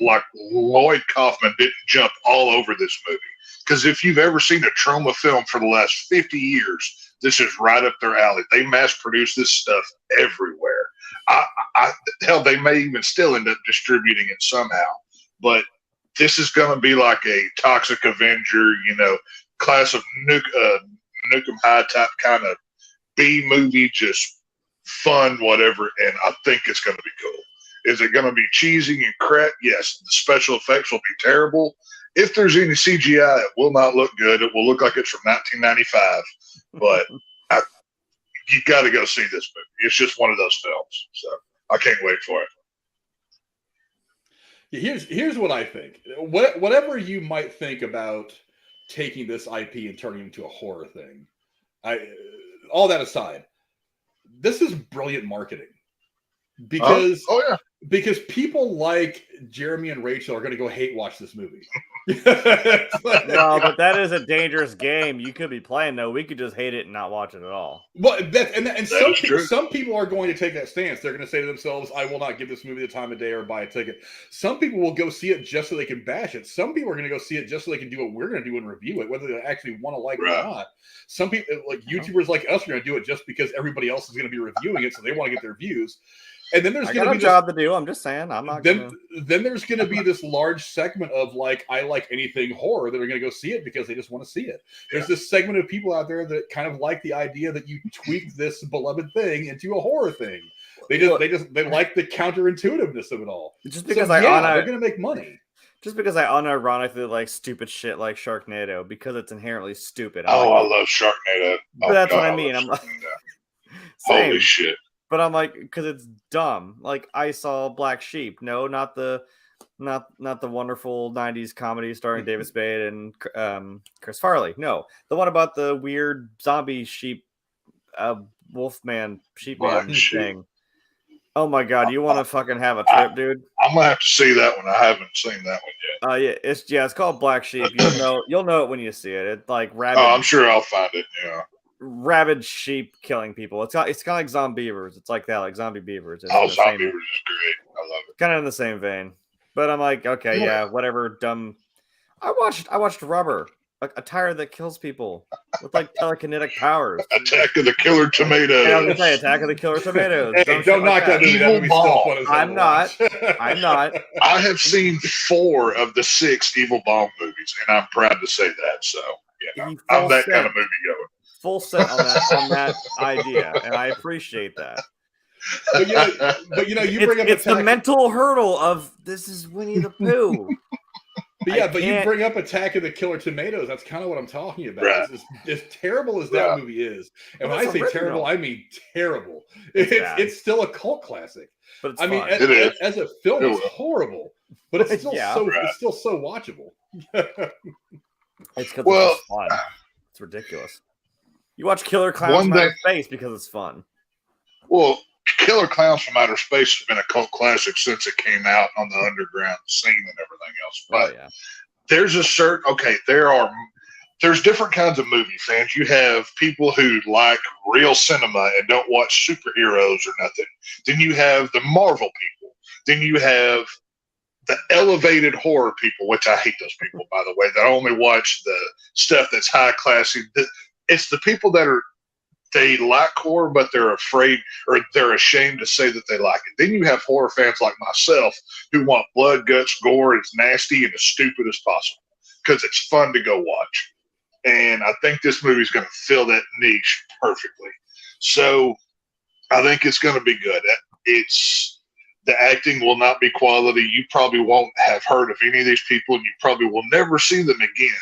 like Lloyd Kaufman, didn't jump all over this movie. Because if you've ever seen a Troma film for the last 50 years, this is right up their alley. They mass produce this stuff everywhere. Hell, they may even still end up distributing it somehow. But this is going to be like a Toxic Avenger, Class of Nukem High type kind of B movie, just fun, whatever. And I think it's going to be cool. Is it going to be cheesy and crap? Yes. The special effects will be terrible. If there's any CGI, it will not look good. It will look like it's from 1995. But you got to go see this movie. It's just one of those films. So I can't wait for it. Here's what I think. Whatever you might think about taking this IP and turning it into a horror thing, all that aside, this is brilliant marketing. Because because people like Jeremy and Rachel are going to go hate watch this movie. No, but that is a dangerous game. You could be playing though. We could just hate it and not watch it at all. Well, some people are going to take that stance. They're going to say to themselves, "I will not give this movie the time of day or buy a ticket." Some people will go see it just so they can bash it. Some people are going to go see it just so they can do what we're going to do and review it, whether they actually want to like it or not. Some people, like YouTubers like us, are going to do it just because everybody else is going to be reviewing it, so they want to get their views. And then there's going to be a job to do. I'm just saying. I'm not. Then there's going to be this large segment of like, I like anything horror that are going to go see it because they just want to see it. There's this segment of people out there that kind of like the idea that you tweak this beloved thing into a horror thing. They like the counterintuitiveness of it all. Just because they're going to make money. Just because I unironically like stupid shit like Sharknado because it's inherently stupid. I love Sharknado. But that's what I mean. I'm like, holy shit. But I'm like, because it's dumb. Like I saw Black Sheep. No, not the wonderful '90s comedy starring David Spade and Chris Farley. No, the one about the weird zombie sheep, wolfman, sheepman thing. Oh my god, you want to fucking have a trip, dude? I'm gonna have to see that one. I haven't seen that one yet. It's called Black Sheep. You'll know it when you see it. It's like rabbit. Oh, I'm sure I'll find it. Yeah. Rabid sheep killing people. It's kind of like zombie beavers. It's like that, like zombie beavers. Zombie beavers is great. I love it. Kind of in the same vein. But I'm like, okay, yeah, whatever. Dumb. I watched Rubber a tire that kills people with like telekinetic powers. Attack of the Killer Tomatoes. I was gonna say Attack of the Killer Tomatoes. Hey, don't knock that movie. That movie's still fun as hell I'm to not. watch. I'm not. I have seen 4 of the 6 Evil Bong movies, and I'm proud to say that. So, yeah, I'm that kind of movie going. Full set on that idea, and I appreciate that. But you bring up it's the mental hurdle of this is Winnie the Pooh. But yeah, you bring up Attack of the Killer Tomatoes. That's kind of what I'm talking about. Right. As terrible as that movie is, and when I say terrible, I mean terrible. It's still a cult classic. But it's I mean, fun. as a film, it's horrible, but it's still it's still so watchable. It's because it's fun. It's ridiculous. You watch Killer Clowns from Outer Space because it's fun. Well, Killer Clowns from Outer Space has been a cult classic since it came out on the underground scene and everything else. But there's a certain there's different kinds of movie fans. You have people who like real cinema and don't watch superheroes or nothing. Then you have the Marvel people. Then you have the elevated horror people, which I hate those people, by the way, that only watch the stuff that's high classy. It's the people that they like horror, but they're afraid or they're ashamed to say that they like it. Then you have horror fans like myself who want blood, guts, gore, it's nasty and as stupid as possible because it's fun to go watch. And I think this movie is going to fill that niche perfectly. So I think it's going to be good. The acting will not be quality. You probably won't have heard of any of these people, and you probably will never see them again.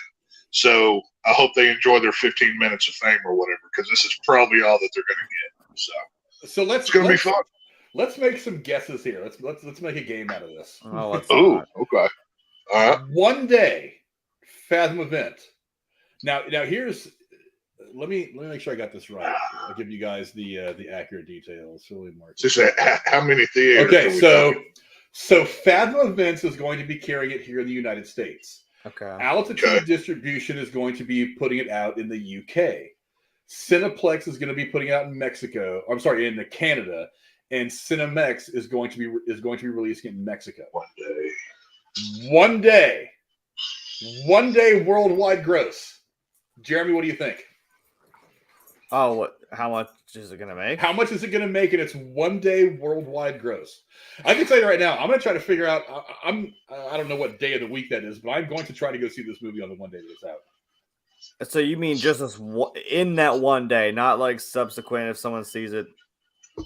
So I hope they enjoy their 15 minutes of fame or whatever, because this is probably all that they're going to get. So it's going to be fun. Let's make some guesses here. Let's make a game out of this. Okay. All right. One day, Fathom event. Now here's. Let me make sure I got this right. I'll give you guys the accurate details. Just how many theaters? Okay, so Fathom Events is going to be carrying it here in the United States. Okay. Altitude Distribution is going to be putting it out in the UK. Cineplex is going to be putting it out in Mexico. I'm sorry, in Canada, and Cinemex is going to be releasing it in Mexico. One day worldwide gross. Jeremy, what do you think? Oh, how much is it going to make? How much is it going to make in its one day worldwide gross? I can tell you right now, I'm going to try to figure out, I don't know what day of the week that is, but I'm going to try to go see this movie on the one day that it's out. So you mean just in that one day, not like subsequent if someone sees it?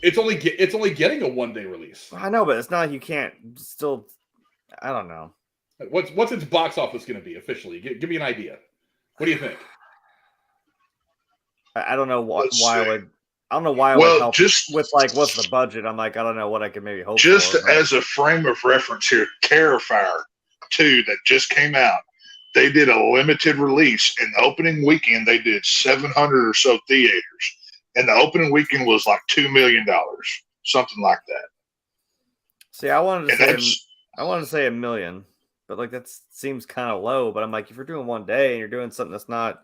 It's only getting a one day release. I know, but it's not, you can't still, I don't know. What's its box office going to be officially? Give me an idea. What do you think? I don't know why I would help with like what's the budget. I'm like, I don't know what I could maybe hope for. As a frame of reference here, Terrifier 2 that just came out, they did a limited release. In the opening weekend, they did 700 or so theaters. And the opening weekend was like $2 million, something like that. See, I wanted to say $1 million, but like that seems kind of low. But I'm like, if you're doing one day and you're doing something that's not.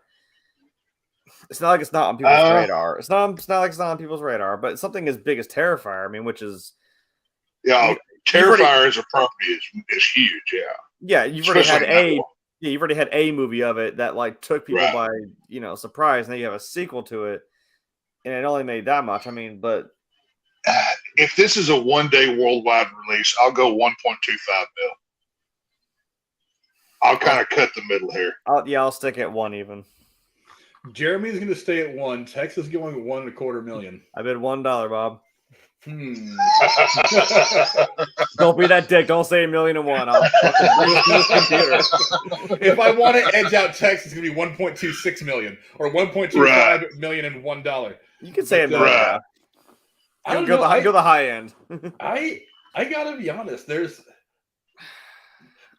It's not like it's not on people's radar. It's not like it's not on people's radar, but something as big as Terrifier, I mean, which is Terrifier as a property is huge, yeah. You've already had a movie of it that like took people by surprise, and then you have a sequel to it, and it only made that much. I mean, but if this is a one day worldwide release, I'll go 1.25 mil. I'll kind of cut the middle here. I'll stick at 1 even. Jeremy's going to stay at 1. Tex is going at $1.25 million. I bid $1, Bob. Don't be that dick. Don't say $1.1 million. I'll fucking this computer. If I want to edge out Tex, it's going to be $1.26 million or $1.25 million and $1. You can say $1 million. I go the high end. I gotta be honest. There's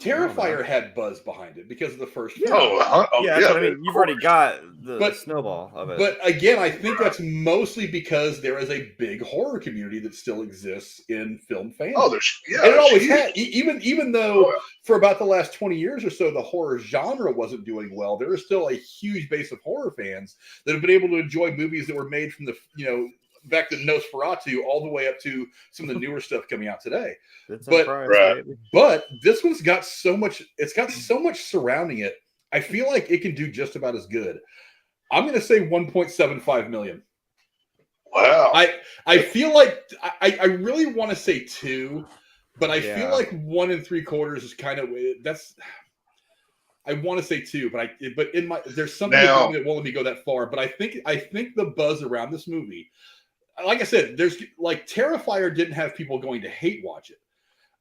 Terrifier had buzz behind it because of the first film. I mean, you've already got the snowball of it. But again, I think that's mostly because there is a big horror community that still exists in film fandom. And it always had. Even though for about the last 20 years or so, the horror genre wasn't doing well, there is still a huge base of horror fans that have been able to enjoy movies that were made from the back to Nosferatu all the way up to some of the newer stuff coming out today. But this one's got so much. It's got so much surrounding it I feel like it can do just about as good. I'm going to say 1.75 million. Wow. I feel like I really want to say 2, but I feel like 1 3/4 is kind of that's. I want to say 2, but there's something that won't let me go that far. But I think the buzz around this movie, like I said, there's like Terrifier didn't have people going to hate watch it.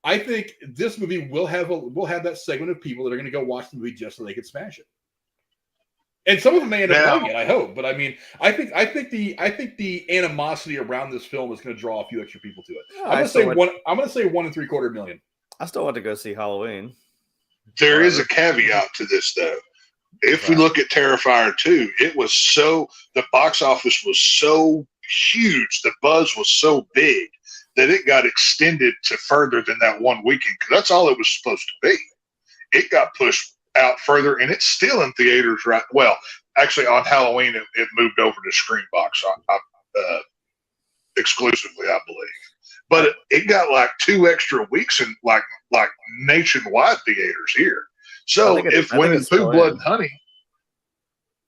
I think this movie will have that segment of people that are going to go watch the movie just so they can smash it. And some of them may end up playing it, I hope. But I mean, I think the animosity around this film is going to draw a few extra people to it. I'm going to say 1 3/4 million. I still want to go see Halloween. There is a caveat to this, though. If we look at Terrifier 2, the box office was so huge, the buzz was so big that it got extended to further than that one weekend, because that's all it was supposed to be. It got pushed out further, and it's still in theaters right. Well, actually, on Halloween, it moved over to Screenbox exclusively, I believe. But it got like 2 extra weeks in like nationwide theaters here. So if Winnie, Pooh, Blood, and Honey,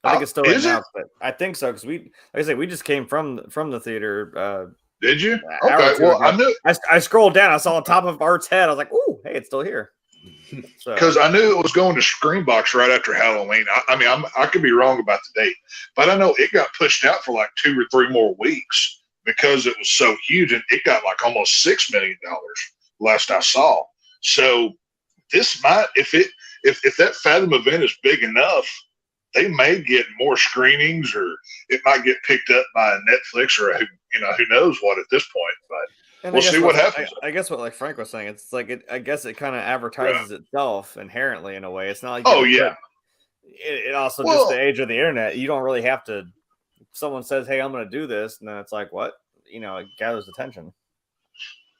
I think it's still right now, but I think so because like I said, we just came from the theater. Did you? Okay. Well, I knew. I scrolled down. I saw on top of Art's head. I was like, "Ooh, hey, it's still here." Because I knew it was going to Screenbox right after Halloween. I could be wrong about the date, but I know it got pushed out for like 2 or 3 more weeks because it was so huge, and it got like almost $6 million last I saw. So this might, if that Fathom event is big enough, they may get more screenings, or it might get picked up by Netflix or who knows what at this point. But we'll see what happens. I guess what like Frank was saying, it's like I guess it kind of advertises itself inherently in a way. It's not like it also just the age of the internet. You don't really have to. If someone says, "Hey, I'm going to do this," and then it's like, what? It gathers attention.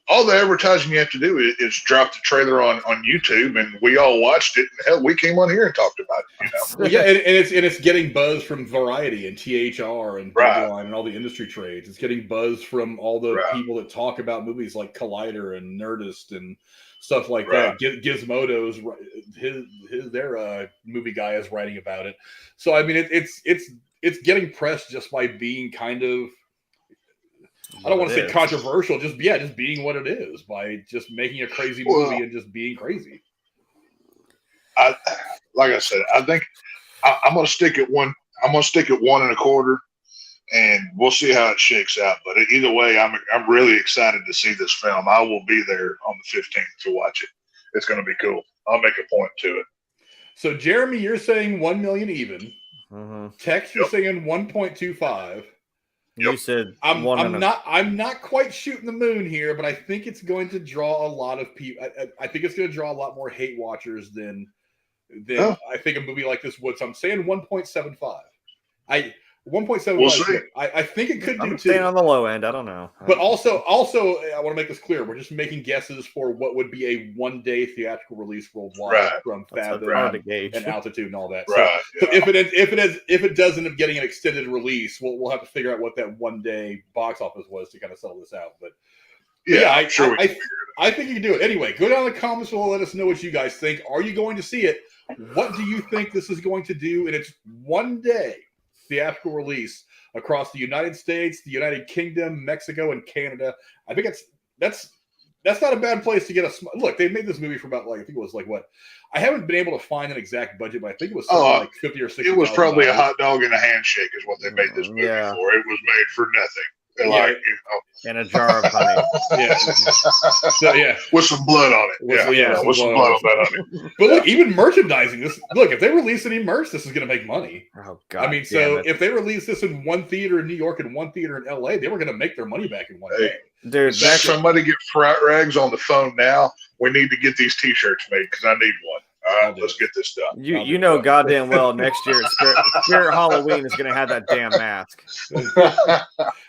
All the advertising you have to do is drop the trailer on YouTube, and we all watched it. And hell, we came on here and talked about it. Well, yeah, and it's getting buzz from Variety and THR and Deadline and all the industry trades. It's getting buzz from all the people that talk about movies like Collider and Nerdist and stuff like that. Gizmodo's their movie guy is writing about it. So I mean, it's getting press just by being kind of. I don't want to say controversial, just being what it is, by just making a crazy movie and just being crazy. Like I said, I think I'm going to stick at 1. I'm going to stick at 1 1/4, and we'll see how it shakes out. But either way, I'm really excited to see this film. I will be there on the 15th to watch it. It's going to be cool. I'll make a point to it. So, Jeremy, you're saying 1 million even. Mm-hmm. Tex, you're saying 1.25. You said I'm not quite shooting the moon here, but I think it's going to draw a lot of people. I think it's going to draw a lot more hate watchers than I think a movie like this would. So I'm saying 1.75. 1.75. We'll see. I think it could do too. Staying on the low end. I don't know. But also, I want to make this clear. We're just making guesses for what would be a 1-day theatrical release worldwide from Fathom and Altitude and all that. Right. So if it does end up getting an extended release, we'll have to figure out what that 1-day box office was to kind of settle this out. But I think you can do it. Anyway, go down in the comments below. Let us know what you guys think. Are you going to see it? What do you think this is going to do in its 1-day theatrical release across the United States, the United Kingdom, Mexico, and Canada? I think that's not a bad place to get a look. They made this movie for about I think it was what? I haven't been able to find an exact budget, but I think it was something like 50 or 60. It was probably a hot dog and a handshake is what they made this movie for. It was made for nothing. And a jar of honey. With some blood on it. With some blood on it. But look, even merchandising this. Look, if they release any merch, this is going to make money. Oh God! I mean, so if they release this in 1 theater in New York and 1 theater in LA, they were going to make their money back in 1 day. Dude, somebody get Fright Rags on the phone now. We need to get these T-shirts made because I need one. All right, let's get this done. You know goddamn well next year Spirit Halloween is going to have that damn mask.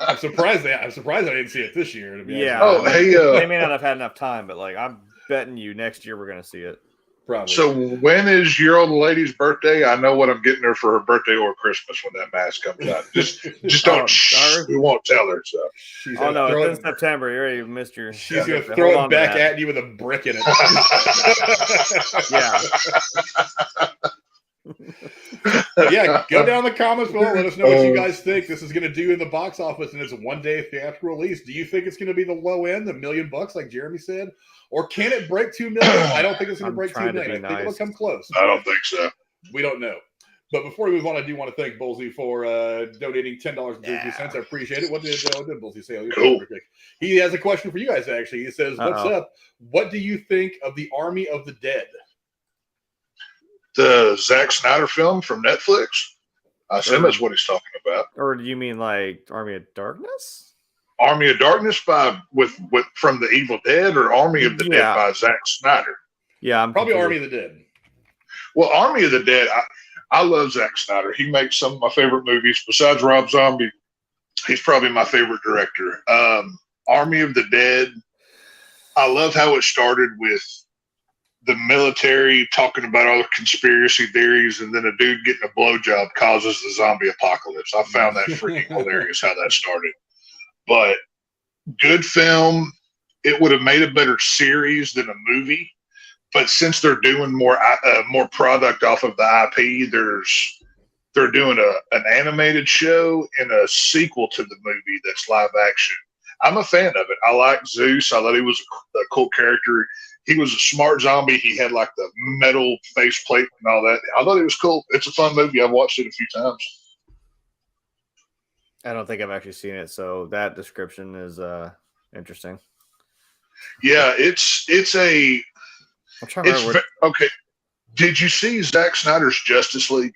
I'm surprised I didn't see it this year. To be they may not have had enough time, but I'm betting you next year we're going to see it. Probably. So when is your old lady's birthday? I know what I'm getting her for her birthday or Christmas when that mask comes out. Just don't. We won't tell her. So. It's in September. You already missed your. She's gonna throw it back at you with a brick in it. Yeah, go down in the comments below. Let us know what you guys think this is going to do in the box office, and it's a one-day theatrical release. Do you think it's going to be the low end, $1 million, like Jeremy said, or can it break $2 million? I don't think it's going to break $2 million. I think it'll come close. I don't think so. We don't know. But before we move on, I do want to thank Bullseye for donating $10.32. I appreciate it. What did Bullseye say? Cool. He has a question for you guys, actually. He says, what's up? What do you think of the Army of the Dead? The Zack Snyder film from Netflix? I assume that's what he's talking about. Or do you mean like Army of Darkness? Army of Darkness with from the Evil Dead, or Army of the Dead by Zack Snyder? Yeah, I'm probably Army of the Dead. Well, Army of the Dead, I love Zack Snyder. He makes some of my favorite movies. Besides Rob Zombie, he's probably my favorite director. Army of the Dead, I love how it started with the military talking about all the conspiracy theories, and then a dude getting a blowjob causes the zombie apocalypse. I found that freaking hilarious how that started. But good film. It would have made a better series than a movie. But since they're doing more product off of the IP, they're doing an animated show and a sequel to the movie that's live action. I'm a fan of it. I like Zeus. I thought he was a cool character. He was a smart zombie. He had like the metal faceplate and all that. I thought it was cool. It's a fun movie. I've watched it a few times. I don't think I've actually seen it, so that description is interesting. Yeah, it's okay. Did you see Zack Snyder's Justice League?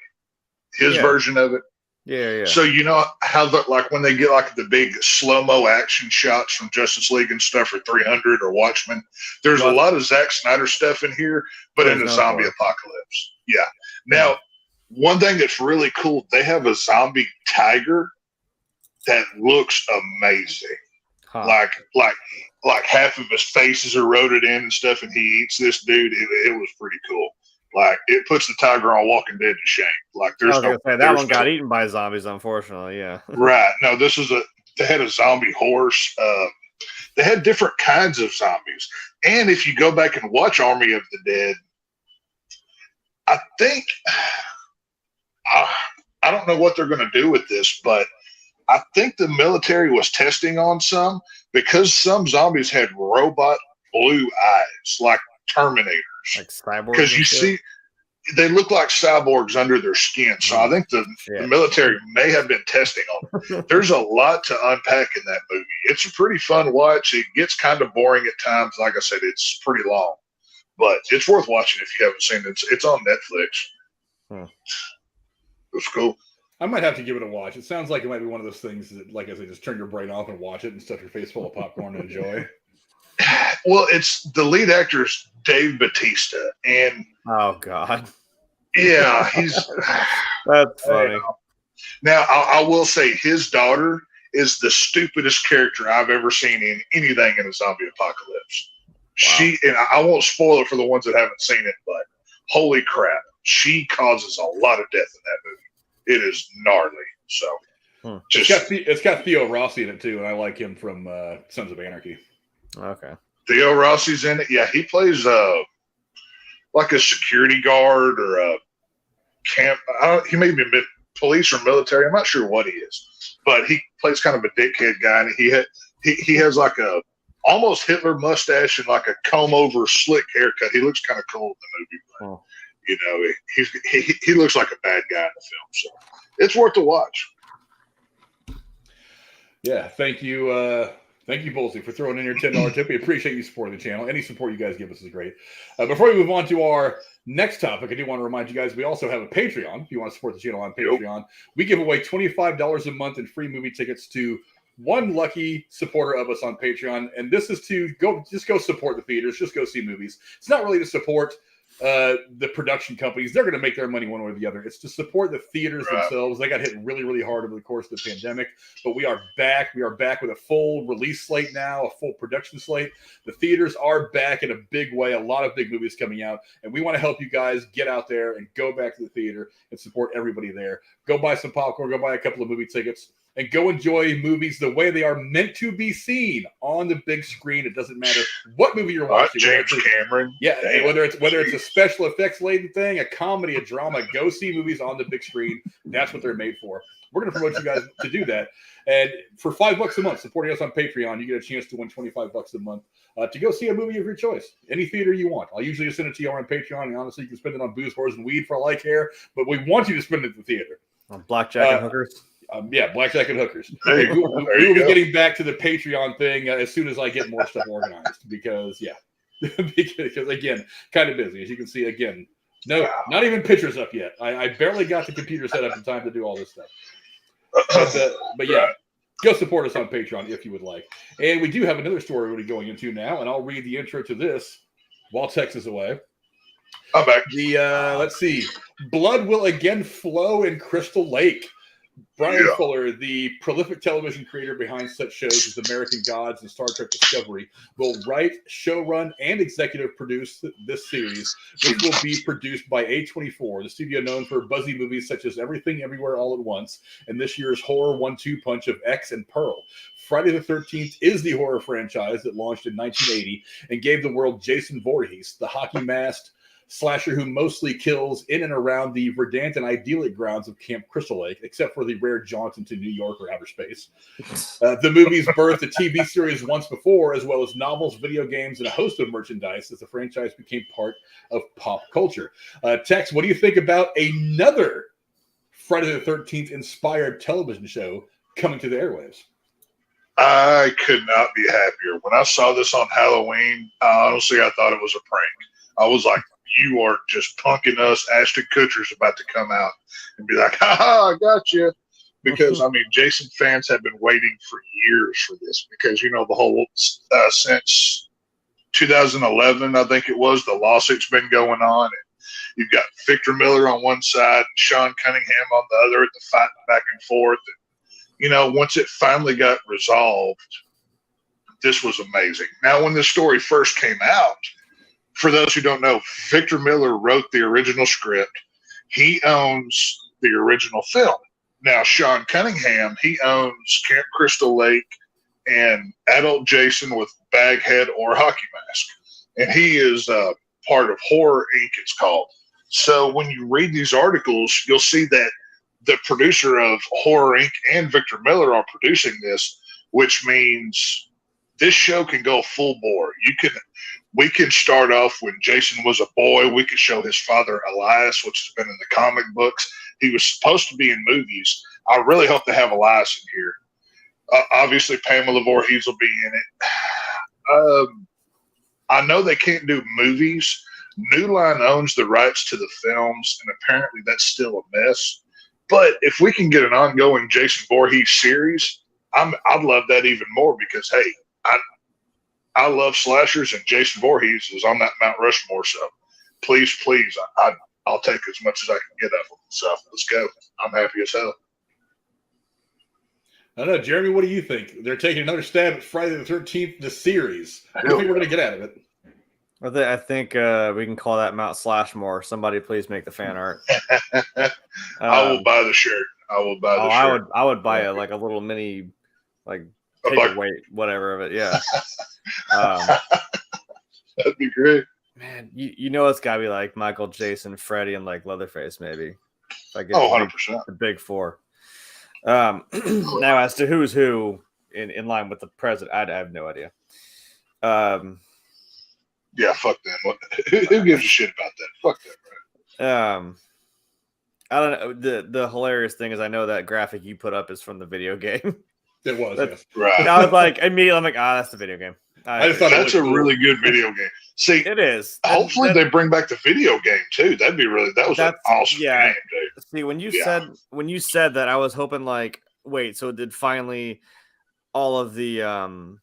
His version of it? Yeah. So you know how when they get like the big slow-mo action shots from Justice League and stuff, or 300 or Watchmen, there's a lot of Zack Snyder stuff in here, but in a zombie apocalypse. Yeah. Now, one thing that's really cool, they have a zombie tiger that looks amazing. Huh. Like half of his face is eroded in and stuff, and he eats this dude. It was pretty cool. Like, it puts the tiger on Walking Dead to shame. Like, there's that one got eaten by zombies, unfortunately. Yeah. Right. No, they had a zombie horse. They had different kinds of zombies. And if you go back and watch Army of the Dead, I think I don't know what they're going to do with this, but I think the military was testing on some, because some zombies had robot blue eyes, like Terminators. Like cyborgs. Because you see, they look like cyborgs under their skin. So I think the military may have been testing on them. There's a lot to unpack in that movie. It's a pretty fun watch. It gets kind of boring at times. Like I said, it's pretty long. But it's worth watching if you haven't seen it. It's on Netflix. It's cool. I might have to give it a watch. It sounds like it might be one of those things that, like I say, just turn your brain off and watch it and stuff your face full of popcorn and enjoy. Well, it's the lead actor's Dave Bautista, and oh god, yeah, he's that's funny. Now, I will say his daughter is the stupidest character I've ever seen in anything in a zombie apocalypse. Wow. And I won't spoil it for the ones that haven't seen it, but holy crap, she causes a lot of death in that movie. It is gnarly. So, it's got Theo Rossi in it too, and I like him from Sons of Anarchy. Okay, Theo Rossi's in it. Yeah, he plays like a security guard or a camp. He may be police or military. I'm not sure what he is, but he plays kind of a dickhead guy, and he has like a almost Hitler mustache and like a comb over slick haircut. He looks kind of cool in the movie. But, you know, he looks like a bad guy in the film, so it's worth a watch. Yeah, thank you. Thank you, Bullseye, for throwing in your $10 tip. We appreciate you supporting the channel. Any support you guys give us is great. Before we move on to our next topic, I do want to remind you guys we also have a Patreon. If you want to support the channel on Patreon, we give away $25 a month in free movie tickets to one lucky supporter of us on Patreon. And this is to go support the theaters, just go see movies. It's not really to support the production companies. They're going to make their money one way or the other. It's to support the theaters themselves. They got hit really, really hard over the course of the pandemic, but we are back. We are back with a full release slate now, a full production slate. The theaters are back in a big way. A lot of big movies coming out, and we want to help you guys get out there and go back to the theater and support everybody there. Go buy some popcorn. Go buy a couple of movie tickets. and go enjoy movies the way they are meant to be seen on the big screen. It doesn't matter what movie you're watching. James Cameron. Yeah, whether it's a special effects laden thing, a comedy, a drama, go see movies on the big screen. That's what they're made for. We're going to promote you guys to do that. And for $5 a month, supporting us on Patreon, you get a chance to win $25 a month to go see a movie of your choice, any theater you want. I'll usually send it to you on Patreon, and honestly, you can spend it on booze, whores, and weed for all I care. But we want you to spend it at the theater. On blackjack and hookers. Yeah, blackjack and hookers. Hey, we will be getting back to the Patreon thing as soon as I get more stuff organized. Because again, kind of busy, as you can see. Again, no, not even pictures up yet. I barely got the computer set up in time to do all this stuff. But yeah, go support us on Patreon if you would like. And we do have another story we're going into now, and I'll read the intro to this while Tex is away. I'm back. Let's see. Blood will again flow in Crystal Lake. Brian Fuller, the prolific television creator behind such shows as American Gods and Star Trek Discovery, will write, showrun, and executive produce this series, which will be produced by A24, the studio known for buzzy movies such as Everything Everywhere All at Once, and this year's horror one-two punch of X and Pearl. Friday the 13th is the horror franchise that launched in 1980 and gave the world Jason Voorhees, the hockey-masked slasher who mostly kills in and around the verdant and idyllic grounds of Camp Crystal Lake, except for the rare jaunt into New York or outer space. The movies birthed a TV series once before, as well as novels, video games, and a host of merchandise as the franchise became part of pop culture. Tex, what do you think about another Friday the 13th inspired television show coming to the airwaves? I could not be happier. When I saw this on Halloween, honestly, I thought it was a prank. I was like, you are just punking us. Ashton Kutcher's about to come out and be like, ha, I got you. Because, I mean, Jason fans have been waiting for years for this because, the whole since 2011, I think it was, the lawsuit's been going on. And you've got Victor Miller on one side and Sean Cunningham on the other, the fighting back and forth. And, once it finally got resolved, this was amazing. Now, when this story first came out, for those who don't know, Victor Miller wrote the original script. He owns the original film. Now, Sean Cunningham, he owns Camp Crystal Lake and Adult Jason with bag head or hockey mask. And he is part of Horror Inc., it's called. So when you read these articles, you'll see that the producer of Horror Inc. and Victor Miller are producing this, which means this show can go full bore. We can start off when Jason was a boy. We could show his father Elias, which has been in the comic books. He was supposed to be in movies. I really hope they have Elias in here. Obviously, Pamela Voorhees will be in it. I know they can't do movies. New Line owns the rights to the films, and apparently that's still a mess. But if we can get an ongoing Jason Voorhees series, I'd love that even more because, hey, I love slashers, and Jason Voorhees is on that Mount Rushmore. So please, I'll take as much as I can get of them. So let's go. I'm happy as hell. I don't know, Jeremy, what do you think? They're taking another stab at Friday the 13th, the series. What do you think we're going to get out of it? I think we can call that Mount Slashmore. Somebody please make the fan art. I will buy the shirt. I will buy the shirt. I would buy a little mini paperweight, whatever of it. Yeah. That'd be great. Man, it's got to be like Michael, Jason, Freddy, and like Leatherface, maybe. 100%. The big four. Now, as to who's who in line with the president, I have no idea. Yeah, fuck them. Who gives a shit about that? Fuck them, right? I don't know. The hilarious thing is I know that graphic you put up is from the video game. It was, yes. Right. I was like, immediately, I'm like, that's the video game. I just thought that's a really good video game. See, it is. Hopefully they bring back the video game too. That was an awesome game, dude. See, when you said that, I was hoping like, wait, so did finally all of the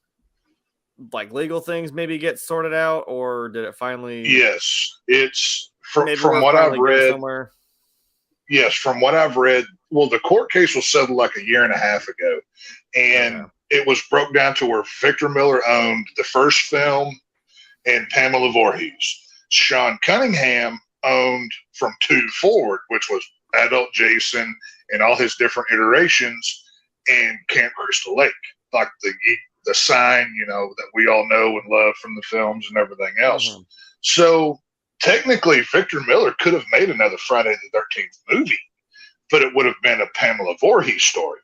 legal things maybe get sorted out, or did it finally? Yes, it's from what I've read. Somewhere? Yes, from what I've read. Well, the court case was settled like a year and a half ago, and it was broke down to where Victor Miller owned the first film and Pamela Voorhees. Sean Cunningham owned from 2 forward, which was Adult Jason and all his different iterations. in Camp Crystal Lake, like the sign, that we all know and love from the films and everything else. Mm-hmm. So technically, Victor Miller could have made another Friday the 13th movie, but it would have been a Pamela Voorhees story.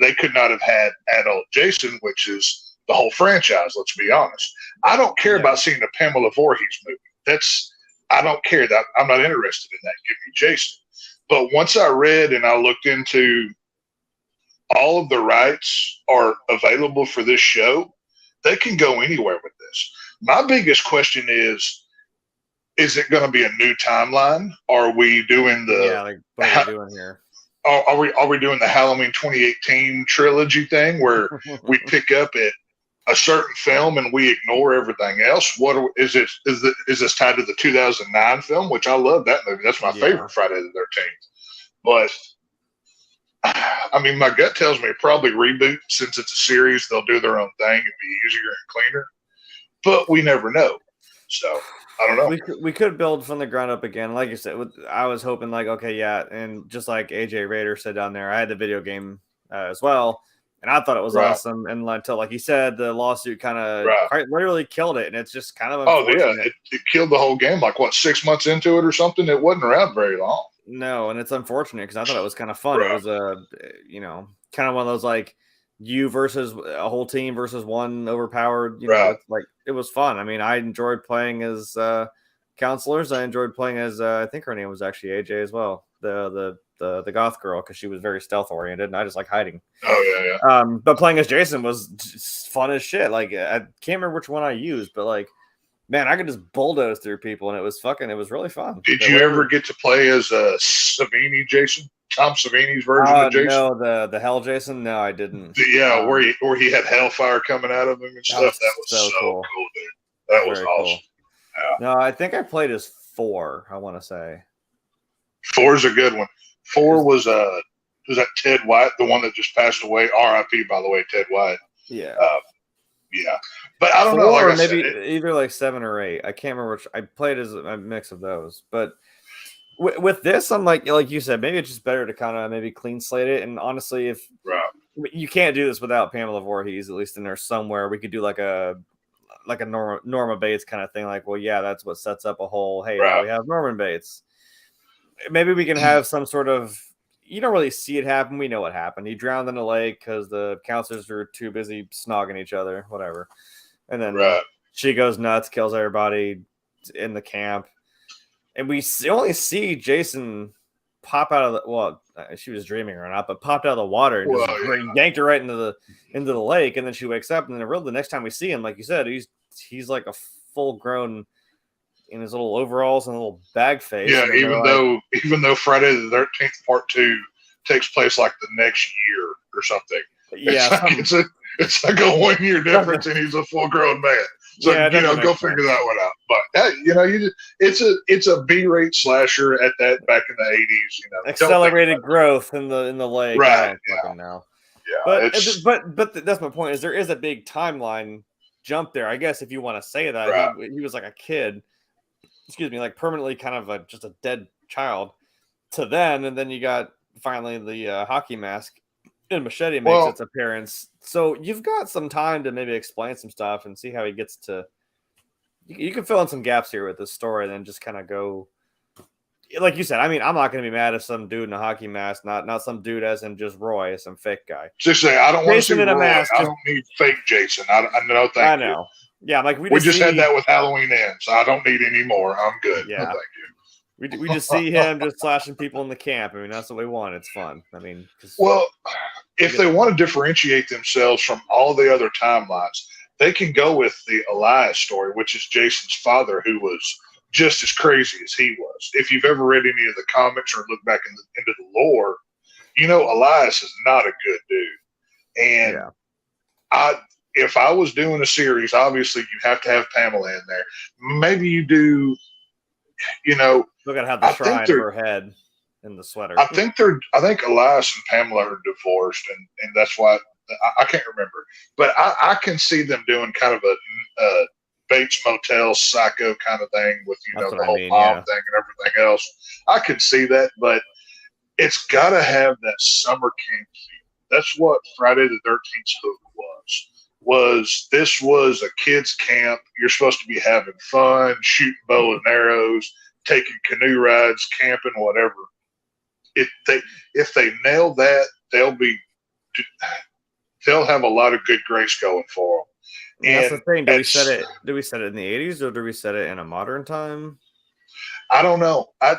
They could not have had adult Jason, which is the whole franchise, let's be honest. I don't care about seeing a Pamela Voorhees movie. I don't care. I'm not interested in that. Give me Jason. But once I read and I looked into all of the rights are available for this show, they can go anywhere with this. My biggest question is it going to be a new timeline? Are we doing like what are we doing here? Are we doing the Halloween 2018 trilogy thing where we pick up at a certain film and we ignore everything else? Is this tied to the 2009 film, which I love that movie? That's my favorite Friday the 13th. But I mean, my gut tells me probably reboot, since it's a series. They'll do their own thing and be easier and cleaner. But we never know. So I don't know. We could build from the ground up again. Like you said, I was hoping and just like AJ Rader said down there, I had the video game as well, and I thought it was awesome. And until, like you said, the lawsuit kind of literally killed it, and it's just kind of it killed the whole game. Like 6 months into it or something. It wasn't around very long. No, and it's unfortunate because I thought it was kind of fun. It was kind of one of those like you versus a whole team versus one overpowered. It was fun. I mean, I enjoyed playing as counselors. I enjoyed playing as I think her name was actually AJ as well, the goth girl, because she was very stealth oriented, and I just like hiding. Oh yeah. But playing as Jason was just fun as shit. Like I can't remember which one I used, but like, man, I could just bulldoze through people, and it was really fun. Did you ever get to play as Savini Jason? Tom Savini's version of Jason? No, the Hell Jason? No, I didn't. Yeah, where he had hellfire coming out of him and stuff. That was so cool, dude. That was awesome. Cool. Yeah. No, I think I played as 4, I want to say. 4's a good one. 4 was that Ted White, the one that just passed away? R.I.P. by the way, Ted White. Yeah. Yeah. But I don't know. Like maybe either like 7 or 8. I can't remember which. I played as a mix of those. But with this, I'm like you said, maybe it's just better to kind of maybe clean slate it. And honestly, if you can't do this without Pamela Voorhees, at least in there somewhere, we could do like a Norma Bates kind of thing. Like, well, yeah, that's what sets up a whole. Hey, now we have Norman Bates. Maybe we can have some sort of. You don't really see it happen. We know what happened. He drowned in a lake because the counselors were too busy snogging each other, whatever. And then she goes nuts, kills everybody in the camp. And we only see Jason pop out of the, she was dreaming or not, but popped out of the water and just yanked her right into the lake. And then she wakes up, and then the next time we see him, like you said, he's like a full grown in his little overalls and a little bag face. Yeah, even though Friday the 13th Part 2 takes place like the next year or something. Yeah, it's like a 1 year difference, and he's a full grown man. So go figure that one out. But it's a B-rate slasher at that back in the 80s. Accelerated growth in the lake. Right. Now. Yeah. But that's my point. Is there is a big timeline jump there? I guess if you want to say that he was like a kid. Excuse me, like permanently kind of just a dead child to then, and then you got finally the hockey mask and Machete makes its appearance. So you've got some time to maybe explain some stuff and see how he gets to. You can fill in some gaps here with this story, and then just kind of go. Like you said, I mean, I'm not going to be mad if some dude in a hockey mask, not some dude as in just Roy, some fake guy. Just say I don't want to see Roy. Mask, I don't need fake Jason. I know. Thank you. I know. Yeah, like we just had that with Halloween Ends. So I don't need any more. I'm good. Yeah, no, thank you. We just see him just slashing people in the camp. I mean, that's what we want. It's fun. I mean, if they want to differentiate themselves from all the other timelines, they can go with the Elias story, which is Jason's father, who was just as crazy as he was. If you've ever read any of the comics or looked back into the lore, Elias is not a good dude. And if I was doing a series, obviously you have to have Pamela in there. Maybe you do, look at how the shrine for her head in the sweater. I think Elias and Pamela are divorced, and that's why I can't remember. But I can see them doing kind of a Bates Motel Psycho kind of thing with the whole mom thing and everything else. I could see that, but it's got to have that summer camp feel. That's what Friday the 13th was. This was a kids' camp. You're supposed to be having fun, shooting bow and arrows, taking canoe rides, camping, whatever. If they nail that, they'll have a lot of good grace going for them. And that's the thing. Do we set it in the 80s or do we set it in a modern time? I don't know. I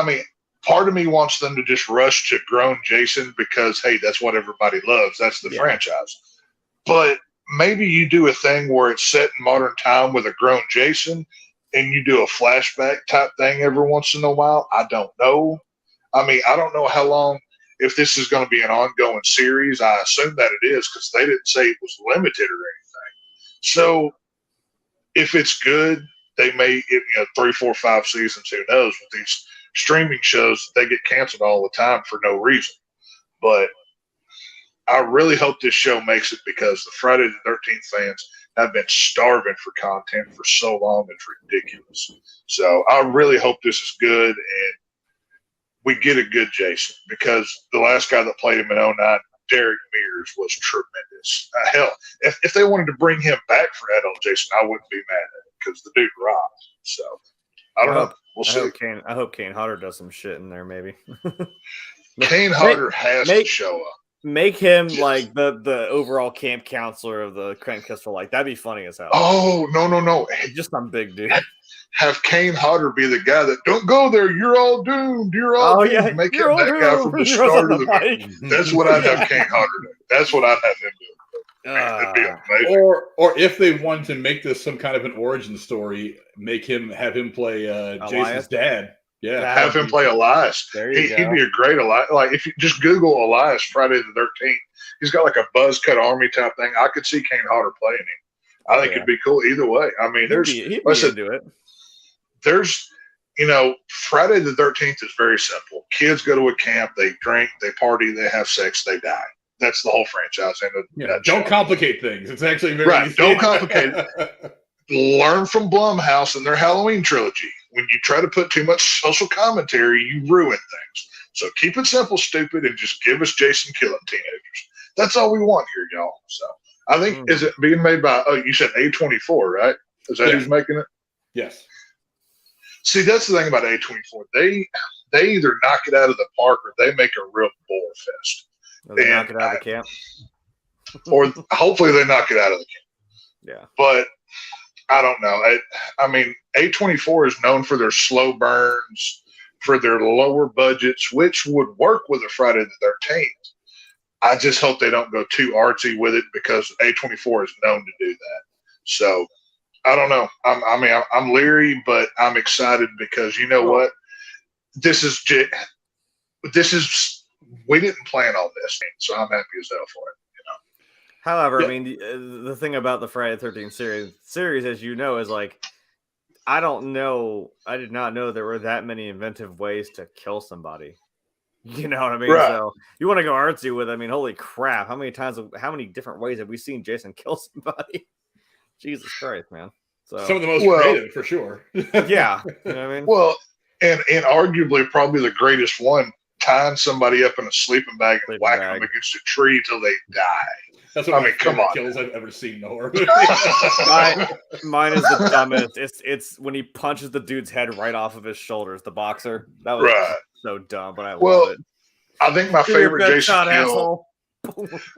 mean, part of me wants them to just rush to grown Jason because, hey, that's what everybody loves. That's the franchise. But maybe you do a thing where it's set in modern time with a grown Jason and you do a flashback type thing every once in a while. I don't know. I mean, I don't know how long, if this is going to be an ongoing series. I assume that it is because they didn't say it was limited or anything. So if it's good, they may, 3, 4, 5 seasons, who knows? With these streaming shows, they get canceled all the time for no reason. But I really hope this show makes it because the Friday the 13th fans have been starving for content for so long. It's ridiculous. So I really hope this is good and we get a good Jason because the last guy that played him in 2009, Derek Mears, was tremendous. Hell, if they wanted to bring him back for adult Jason, I wouldn't be mad at it because the dude rocked. So I don't know. We'll see. I hope Kane Hodder does some shit in there, maybe. Kane Hodder has to show up. Make him like the overall camp counselor of the Crank Pistol. Like that'd be funny as hell. Oh no! Just some big dude. Have Kane Hodder be the guy that don't go there. You're all doomed. You're all doomed. Yeah, make him that guy from the start of the movie. That's what I'd have Kane Hodder do. That's what I'd have him do. Or if they want to make this some kind of an origin story, have him play Jason's dad. Yeah, have him play Elias. He'd be a great Elias. Like if you just Google Elias Friday the 13th, he's got like a buzz cut army type thing. I could see Kane Hodder playing him. I think it'd be cool either way. I mean, he'd do it. There's, Friday the 13th is very simple. Kids go to a camp, they drink, they party, they have sex, they die. That's the whole franchise. Don't complicate things. It's actually very easy. Don't complicate it. Learn from Blumhouse and their Halloween trilogy. When you try to put too much social commentary, you ruin things. So keep it simple, stupid, and just give us Jason killing teenagers. That's all we want here, y'all. So I think, is it being made by, you said A24, right? Is that who's making it? Yes. See, that's the thing about A24. They either knock it out of the park or they make a real bore fest. They knock it out of the camp. Or hopefully they knock it out of the camp. Yeah. But I don't know. I mean, A24 is known for their slow burns, for their lower budgets, which would work with a Friday the 13th. I just hope they don't go too artsy with it because A24 is known to do that. So I don't know. I'm leery, but I'm excited because you know what? We didn't plan on this, so I'm happy as hell for it. However, I mean, the thing about the Friday the 13th series, as you know, is like, I don't know. I did not know there were that many inventive ways to kill somebody. You know what I mean? Right. So you want to go artsy with, I mean, holy crap. How many different ways have we seen Jason kill somebody? Jesus Christ, man. So some of the most creative for sure. Yeah. You know what I mean? Well, and arguably probably the greatest one, tying somebody up in a sleeping bag and whacking them against a tree till they die. That's one of my favorite kills I've ever seen in a horror movie. Mine is the dumbest. It's when he punches the dude's head right off of his shoulders, the boxer. That was so dumb, but I love it. I think my favorite Jason kill.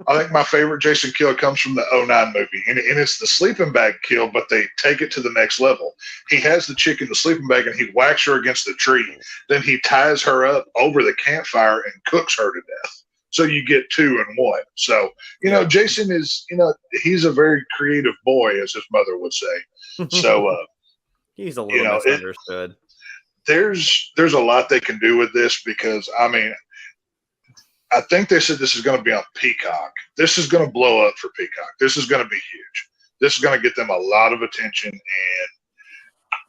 I think my favorite Jason kill comes from the 2009 movie, and it's the sleeping bag kill, but they take it to the next level. He has the chick in the sleeping bag, and he whacks her against the tree. Then he ties her up over the campfire and cooks her to death. So you get 2 in 1. So, Jason is, he's a very creative boy, as his mother would say. So he's a little misunderstood. There's a lot they can do with this because, I mean, I think they said this is going to be on Peacock. This is going to blow up for Peacock. This is going to be huge. This is going to get them a lot of attention, and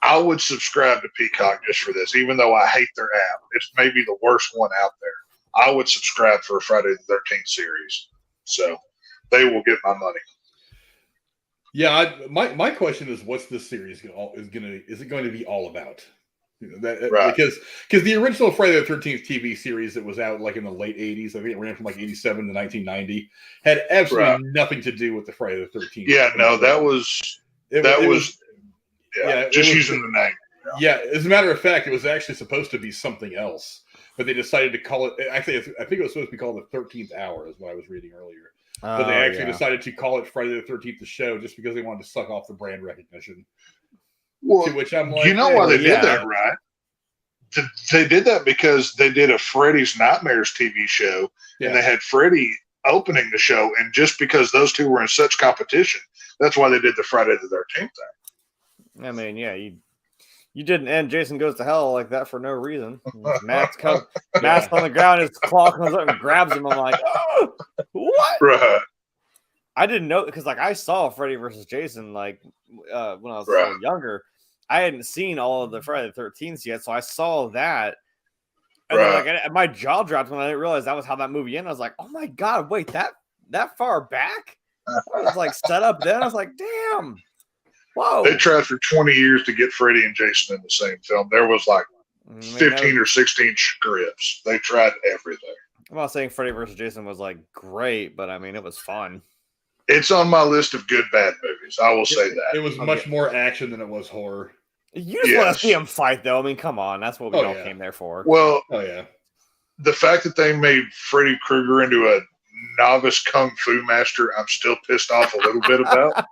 I would subscribe to Peacock just for this, even though I hate their app. It's maybe the worst one out there. I would subscribe for a Friday the 13th series. So they will get my money. Yeah, my question is, what's this series is it going to be all about? Because the original Friday the 13th TV series that was out like in the late 80s, I think it ran from like 87 to 1990, had absolutely nothing to do with the Friday the 13th. Yeah, no, that was using the name. Yeah, as a matter of fact, it was actually supposed to be something else, but they decided to call it. Actually, I think it was supposed to be called the 13th Hour, is what I was reading earlier. But they actually decided to call it Friday the 13th the show just because they wanted to suck off the brand recognition. Well, to which I'm like, you know why they did that, right? They did that because they did a Freddy's Nightmares TV show, and they had Freddy opening the show, and just because those two were in such competition, that's why they did the Friday the 13th thing. I mean, yeah, you didn't end Jason Goes to Hell like that for no reason. Matt's on the ground, his claw comes up and grabs him. I'm like, oh, what? Right. I didn't know, because like I saw Freddy versus Jason like when I was younger. I hadn't seen all of the Friday the 13th yet, so I saw that. And then, like, my jaw dropped when I didn't realize that was how that movie ended. I was like, oh my God, wait, that far back? It was like set up then. I was like, damn. Whoa. They tried for 20 years to get Freddy and Jason in the same film. There was like 15 or 16 scripts. They tried everything. I'm not saying Freddy versus Jason was like great, but I mean, it was fun. It's on my list of good, bad movies. I will say that. It was much more action than it was horror. You just want to see them fight, though. I mean, come on. That's what we all came there for. Well, the fact that they made Freddy Krueger into a novice kung fu master, I'm still pissed off a little bit about.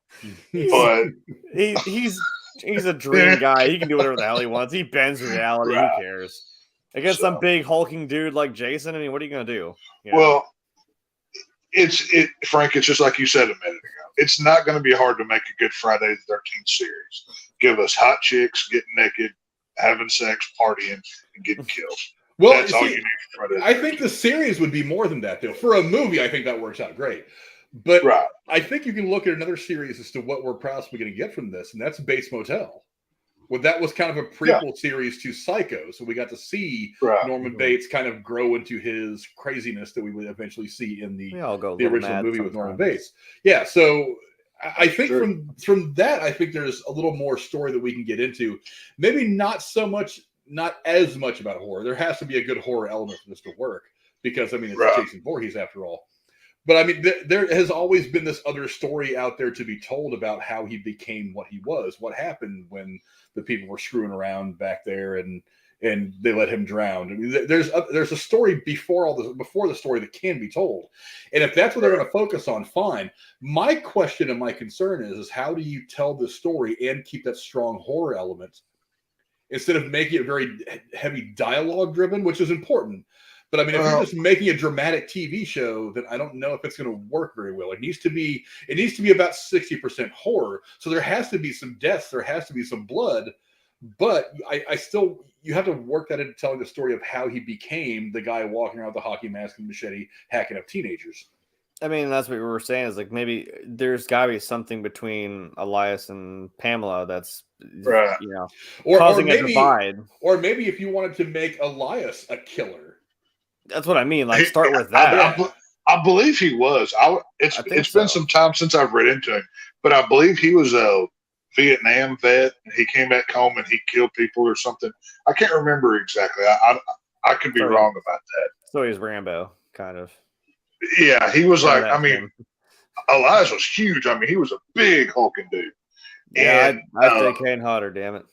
But he's a dream guy. He can do whatever the hell he wants. He bends reality. Who cares? Against some big hulking dude like Jason, I mean, what are you going to do? You know? Well, Frank, it's just like you said a minute ago. It's not going to be hard to make a good Friday the 13th series. Give us hot chicks getting naked, having sex, partying, and getting killed. Well, that's all you need for Friday. I think the series would be more than that, though. For a movie, I think that works out great. But I think you can look at another series as to what we're possibly going to get from this, and that's Bates Motel. Well, that was kind of a prequel series to Psycho, so we got to see Norman Bates kind of grow into his craziness that we would eventually see in the original movie with Norman Bates. Yeah, so I think from that, I think there's a little more story that we can get into. Maybe not as much about horror. There has to be a good horror element for this to work because, I mean, it's Jason Voorhees after all. But, I mean, there has always been this other story out there to be told about how he became what he was, what happened when the people were screwing around back there and they let him drown. I mean, there's a story before the story that can be told. And if that's what they're going to focus on, fine. My question and my concern is how do you tell the story and keep that strong horror element instead of making it very heavy dialogue driven, which is important. But I mean, if you're just making a dramatic TV show, then I don't know if it's going to work very well. It needs to be about 60% horror. So there has to be some deaths, there has to be some blood, but I still, you have to work that into telling the story of how he became the guy walking around with a hockey mask and machete hacking up teenagers. I mean, that's what we were saying is like maybe there's got to be something between Elias and Pamela that's causing a divide. Or maybe if you wanted to make Elias a killer. That's what I mean. Like, start with that. I believe he was. It's been some time since I've read into him, but I believe he was a Vietnam vet. He came back home and he killed people or something. I can't remember exactly. I could be wrong about that. So he's Rambo, kind of. Yeah, he was like. I mean, Elias was huge. I mean, he was a big hulking dude. Yeah, I'd say Kane Hodder. Damn it.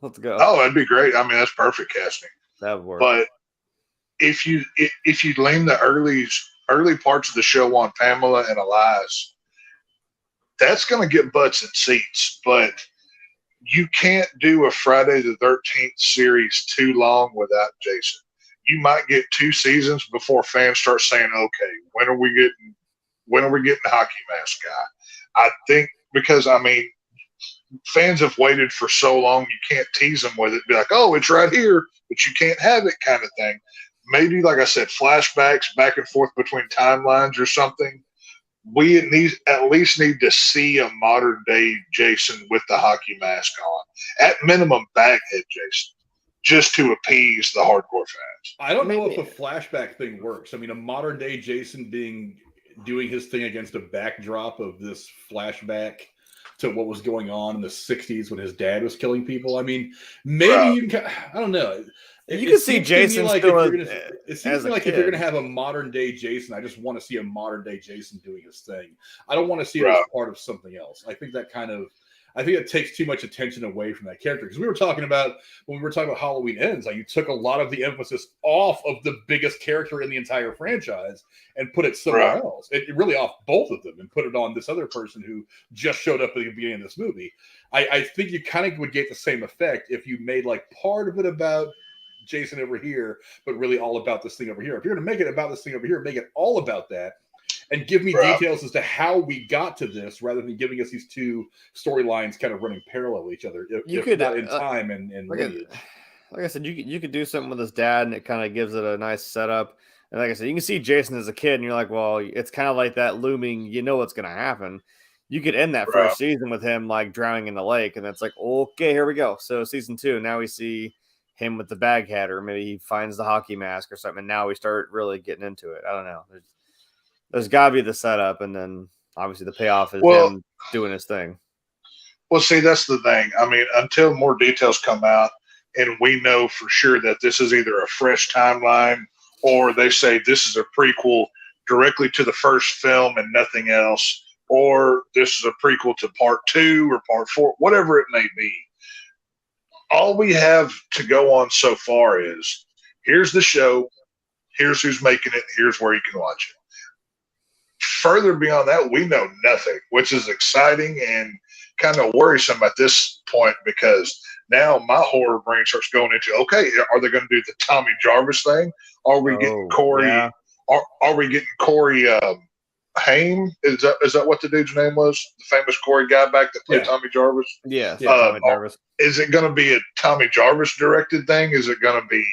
Let's go. Oh, that'd be great. I mean, that's perfect casting. That would work. But if you lean the early parts of the show on Pamela and Elias, that's going to get butts and seats. But you can't do a Friday the 13th series too long without Jason. You might get 2 seasons before fans start saying, "Okay, when are we getting the hockey mask guy?" I think because I mean, fans have waited for so long, you can't tease them with it. Be like, "Oh, it's right here, but you can't have it," kind of thing. Maybe, like I said, flashbacks back and forth between timelines or something. We at least need to see a modern day Jason with the hockey mask on. At minimum, baghead Jason, just to appease the hardcore fans. I don't know if a flashback thing works. I mean, a modern day Jason doing his thing against a backdrop of this flashback to what was going on in the 60s when his dad was killing people. I mean, maybe you can, I don't know. You can see Jason like still it seems to me like if you're going to have a modern day Jason, I just want to see a modern day Jason doing his thing. I don't want to see it as part of something else. I think it takes too much attention away from that character, because when we were talking about Halloween Ends, like you took a lot of the emphasis off of the biggest character in the entire franchise and put it somewhere else. It really off both of them and put it on this other person who just showed up at the beginning of this movie. I think you kind of would get the same effect if you made like part of it about Jason over here, but really all about this thing over here. If you're going to make it about this thing over here, make it all about that. And give me details as to how we got to this, rather than giving us these two storylines kind of running parallel to each other. You could not in time and like I said, you could do something with his dad, and it kind of gives it a nice setup. And like I said, you can see Jason as a kid, and you're like, well, it's kind of like that looming. You know what's going to happen. You could end that first season with him like drowning in the lake, and it's like, okay, here we go. So season 2, now we see him with the bag hat, or maybe he finds the hockey mask or something. And now we start really getting into it. I don't know. There's got to be the setup, and then obviously the payoff is him doing his thing. Well, see, that's the thing. I mean, until more details come out and we know for sure that this is either a fresh timeline or they say this is a prequel directly to the first film and nothing else, or this is a prequel to part 2 or part 4, whatever it may be. All we have to go on so far is here's the show, here's who's making it, here's where you can watch it. Further beyond that, we know nothing, which is exciting and kind of worrisome at this point, because now my horror brain starts going into, okay, are they going to do the Tommy Jarvis thing? Are we getting Corey? Yeah. Are we getting Corey Haim? Is that what the dude's name was? The famous Corey guy back that played Tommy Jarvis? Yeah, Tommy Jarvis. Is it going to be a Tommy Jarvis directed thing? Is it going to be,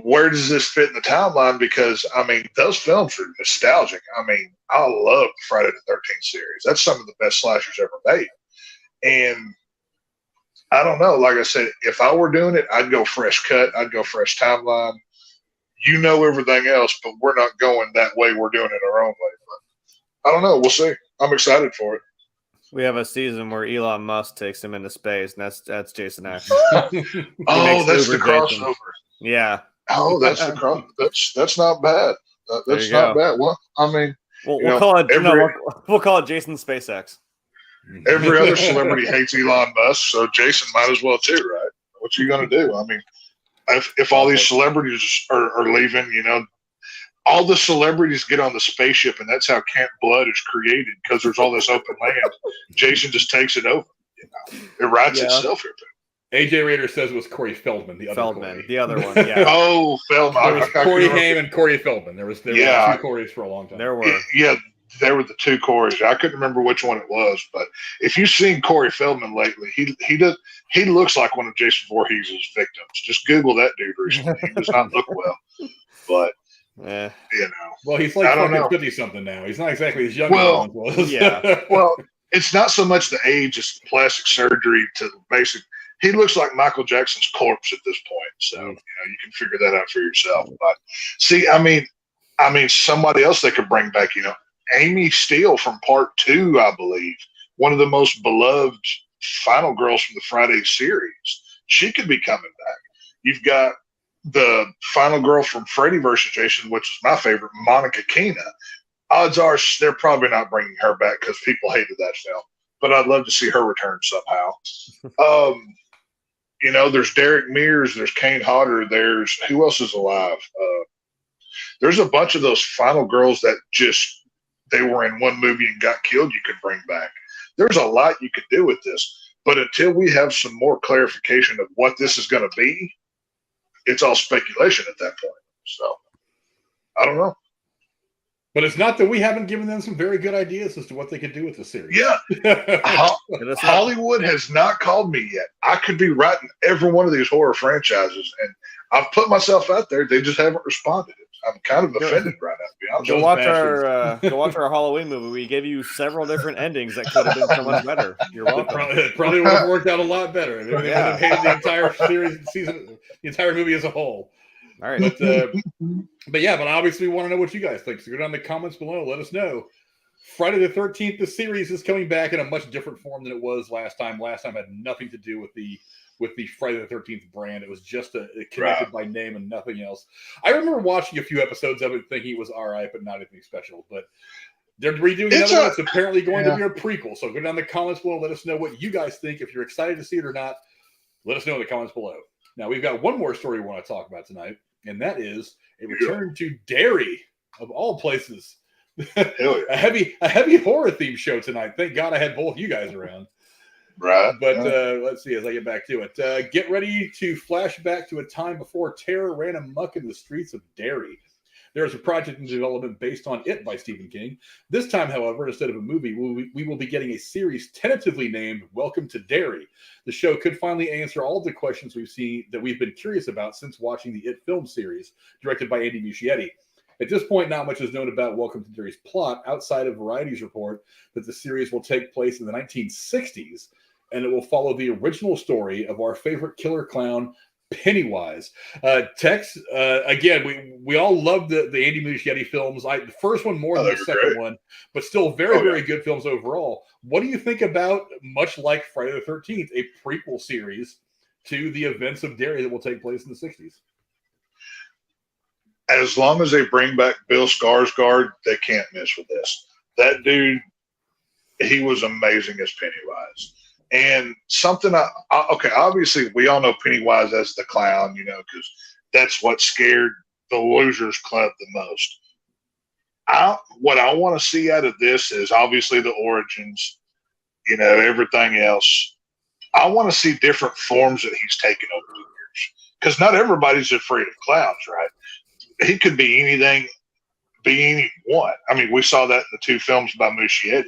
where does this fit in the timeline? Because, I mean, those films are nostalgic. I mean, I love the Friday the 13th series. That's some of the best slashers ever made. And I don't know. Like I said, if I were doing it, I'd go fresh cut. I'd go fresh timeline. Everything else, but we're not going that way. We're doing it our own way. But I don't know. We'll see. I'm excited for it. We have a season where Elon Musk takes him into space, and that's Jason X. That's the crossover. Yeah. Oh, that's the cross. That's not bad. That's not bad. Well, I mean, we'll call it Jason SpaceX. Every other celebrity hates Elon Musk, so Jason might as well too, right? What you gonna do? I mean, if all these celebrities are leaving, all the celebrities get on the spaceship, and that's how Camp Blood is created, because there's all this open land. Jason just takes it over. It writes itself here. AJ Rader says it was Corey Feldman, the other one. Yeah. Oh, Feldman. There was Corey Haim and Corey Feldman. There were two Corys for a long time. There were. Yeah, they were the two Corys. I couldn't remember which one it was, but if you've seen Corey Feldman lately, he looks like one of Jason Voorhees' victims. Just Google that dude recently. He does not look well. But well, he's like fucking 50-something now. He's not exactly as young as he was. Yeah. Well, it's not so much the age; it's the plastic surgery to the basic. He looks like Michael Jackson's corpse at this point, so you can figure that out for yourself. But see, I mean, somebody else they could bring back. Amy Steele from Part 2, I believe, one of the most beloved final girls from the Friday series. She could be coming back. You've got the final girl from Freddy vs. Jason, which is my favorite, Monica Keena. Odds are they're probably not bringing her back because people hated that film, but I'd love to see her return somehow. There's Derek Mears, there's Kane Hodder, there's who else is alive? There's a bunch of those final girls that they were in one movie and got killed you could bring back. There's a lot you could do with this, but until we have some more clarification of what this is going to be, it's all speculation at that point. So I don't know. But it's not that we haven't given them some very good ideas as to what they could do with the series. Yeah. Hollywood has not called me yet. I could be writing every one of these horror franchises, and I've put myself out there. They just haven't responded. I'm kind of offended right now, to be honest. Go watch our Halloween movie. We gave you several different endings that could have been so much better. You're welcome. It probably would have worked out a lot better. They would have hated the entire season, the entire movie as a whole. All right. But obviously we want to know what you guys think. So go down in the comments below. Let us know. Friday the 13th, the series is coming back in a much different form than it was last time. Last time had nothing to do with the Friday the 13th brand. It was just connected by name and nothing else. I remember watching a few episodes of it thinking it was all right, but not anything special. But they're redoing another one. It's apparently going to be a prequel. So go down in the comments below and let us know what you guys think. If you're excited to see it or not, let us know in the comments below. Now, we've got one more story we want to talk about tonight, and that is a return to Derry, of all places. a heavy horror theme show tonight. Thank God I had both you guys around. Right. But let's see as I get back to it. Get ready to flash back to a time before terror ran amok in the streets of Derry. There is a project in development based on It by Stephen King. This time, however, instead of a movie, we will be getting a series tentatively named Welcome to Derry. The show could finally answer all of the questions we've been curious about since watching the It film series, directed by Andy Muschietti. At this point, not much is known about Welcome to Derry's plot outside of Variety's report that the series will take place in the 1960s, and it will follow the original story of our favorite killer clown, Pennywise. Tex, again, we all loved the Andy Muschietti films. The first one more than the second one, but still very good films overall. What do you think about, much like Friday the 13th, a prequel series to the events of Derry that will take place in the 60s? As long as they bring back Bill Skarsgård, they can't miss with this. That dude, he was amazing as Pennywise. And something, obviously we all know Pennywise as the clown, because that's what scared the Losers Club the most. What I want to see out of this is obviously the origins, everything else. I want to see different forms that he's taken over the years. Because not everybody's afraid of clowns, right? He could be anything, be anyone. I mean, we saw that in the two films by Muschietti.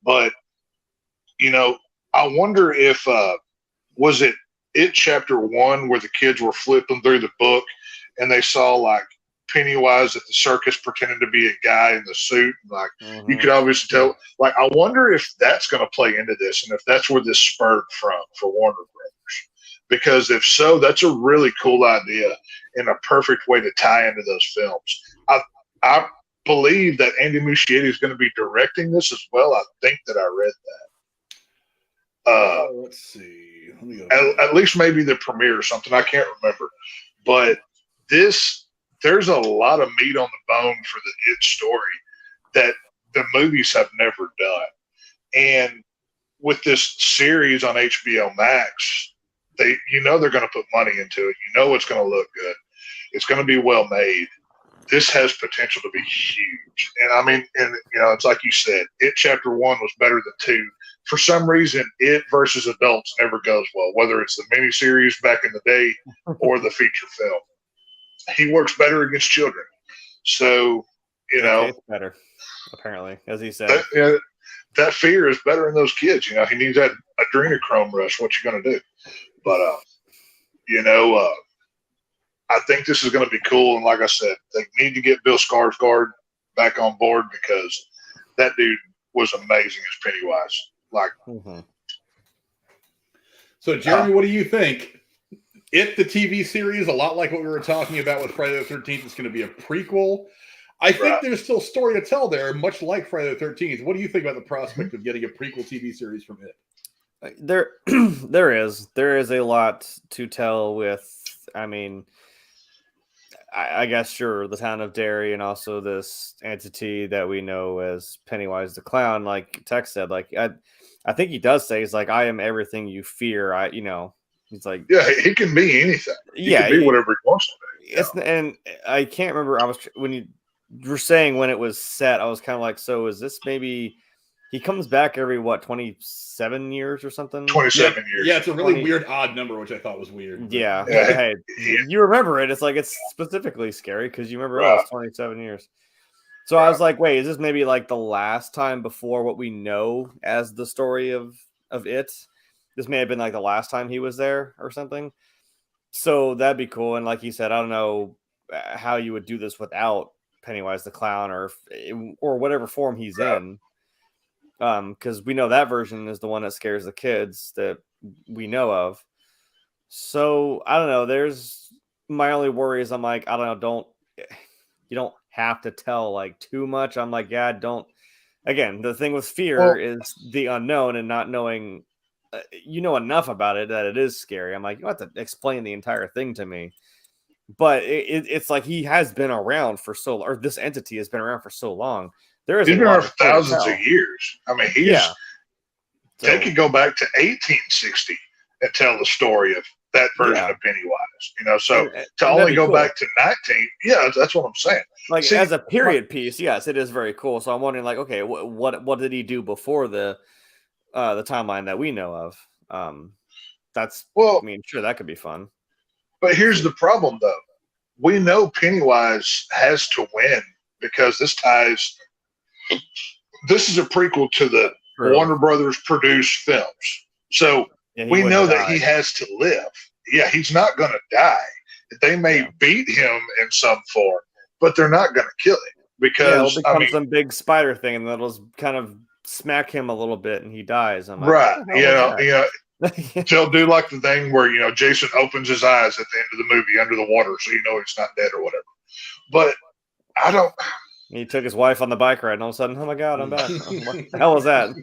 But, I wonder if, was it chapter 1 where the kids were flipping through the book and they saw like Pennywise at the circus pretending to be a guy in the suit. Like you could obviously tell, like, I wonder if that's going to play into this and if that's where this spurred from for Warner Brothers. Because if so, that's a really cool idea and a perfect way to tie into those films. I believe that Andy Muschietti is going to be directing this as well. I think that I read that. Let's see. At least maybe the premiere or something. I can't remember. But there's a lot of meat on the bone for the It story that the movies have never done. And with this series on HBO Max, they're going to put money into it. It's going to look good. It's going to be well made. This has potential to be huge. And I mean, it's like you said, It Chapter 1 was better than 2. For some reason, It versus adults never goes well, whether it's the miniseries back in the day or the feature film. He works better against children. So, it's better, apparently, as he said. That fear is better in those kids. He needs that adrenochrome rush. What you going to do? But, I think this is going to be cool. And like I said, they need to get Bill Skarsgård back on board because that dude was amazing as Pennywise. So, Jeremy, what do you think? It, the TV series, a lot like what we were talking about with Friday the 13th, is going to be a prequel. I think there's still story to tell there, much like Friday the 13th. What do you think about the prospect of getting a prequel TV series from It? There is a lot to tell with, I guess, sure, the town of Derry and also this entity that we know as Pennywise the Clown. Like Tex said, I think he does say, he's like, I am everything you fear. He's like, yeah, he can be anything. He can be whatever he wants to be. And I can't remember. When you were saying when it was set, I was kind of like, so is this maybe he comes back every 27 years or something? 27 years. Yeah, it's a really weird, odd number, which I thought was weird. Yeah. Hey, you remember it. It's like, it's specifically scary because you remember it was 27 years. So I was like, wait, is this maybe like the last time before what we know as the story of It? This may have been like the last time he was there or something. So that'd be cool. And like you said, I don't know how you would do this without Pennywise the Clown or whatever form he's in. Because we know that version is the one that scares the kids that we know of. So I don't know. There's my only worry is I'm like, I don't know. You don't have to tell like too much. I'm like, yeah, don't. again, the thing with fear is the unknown and not knowing. You know enough about it that it is scary. I'm like, you have to explain the entire thing to me. But it's like he has been around for so, or this entity has been around for so long. He's been around for thousands of years. I mean, they could go back to 1860 and tell the story of that version of Pennywise. So to only go back to 19, that's what I'm saying. Like, as a period piece, yes, it is very cool. So I'm wondering, like, okay, what did he do before the timeline that we know of? Sure, that could be fun. But here's the problem, though. We know Pennywise has to win because this is a prequel to the Warner Brothers produced films. So we know that he has to live. Yeah, he's not going to die. They may beat him in some form, but they're not going to kill him because it'll become some big spider thing and that'll kind of smack him a little bit and he dies. I'm like, right. They'll do like the thing where, Jason opens his eyes at the end of the movie under the water so he's not dead or whatever. But I don't. He took his wife on the bike ride and all of a sudden, oh my God, I'm back. What the hell was that?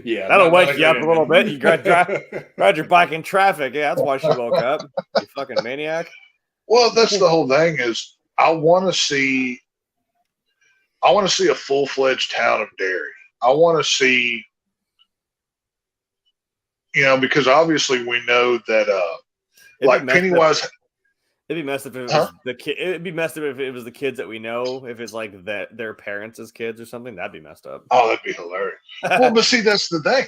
Yeah. That'll wake you up a little bit. You ride your bike in traffic. Yeah, that's why she woke up. You fucking maniac. Well, that's the whole thing is I want to see a full-fledged town of Derry. I want to see, because obviously we know that like Pennywise. It'd be messed up if it was the kid. It'd be messed up if it was the kids that we know. If it's like that their parents as kids or something, that'd be messed up. Oh, that'd be hilarious. Well, but see, that's the thing.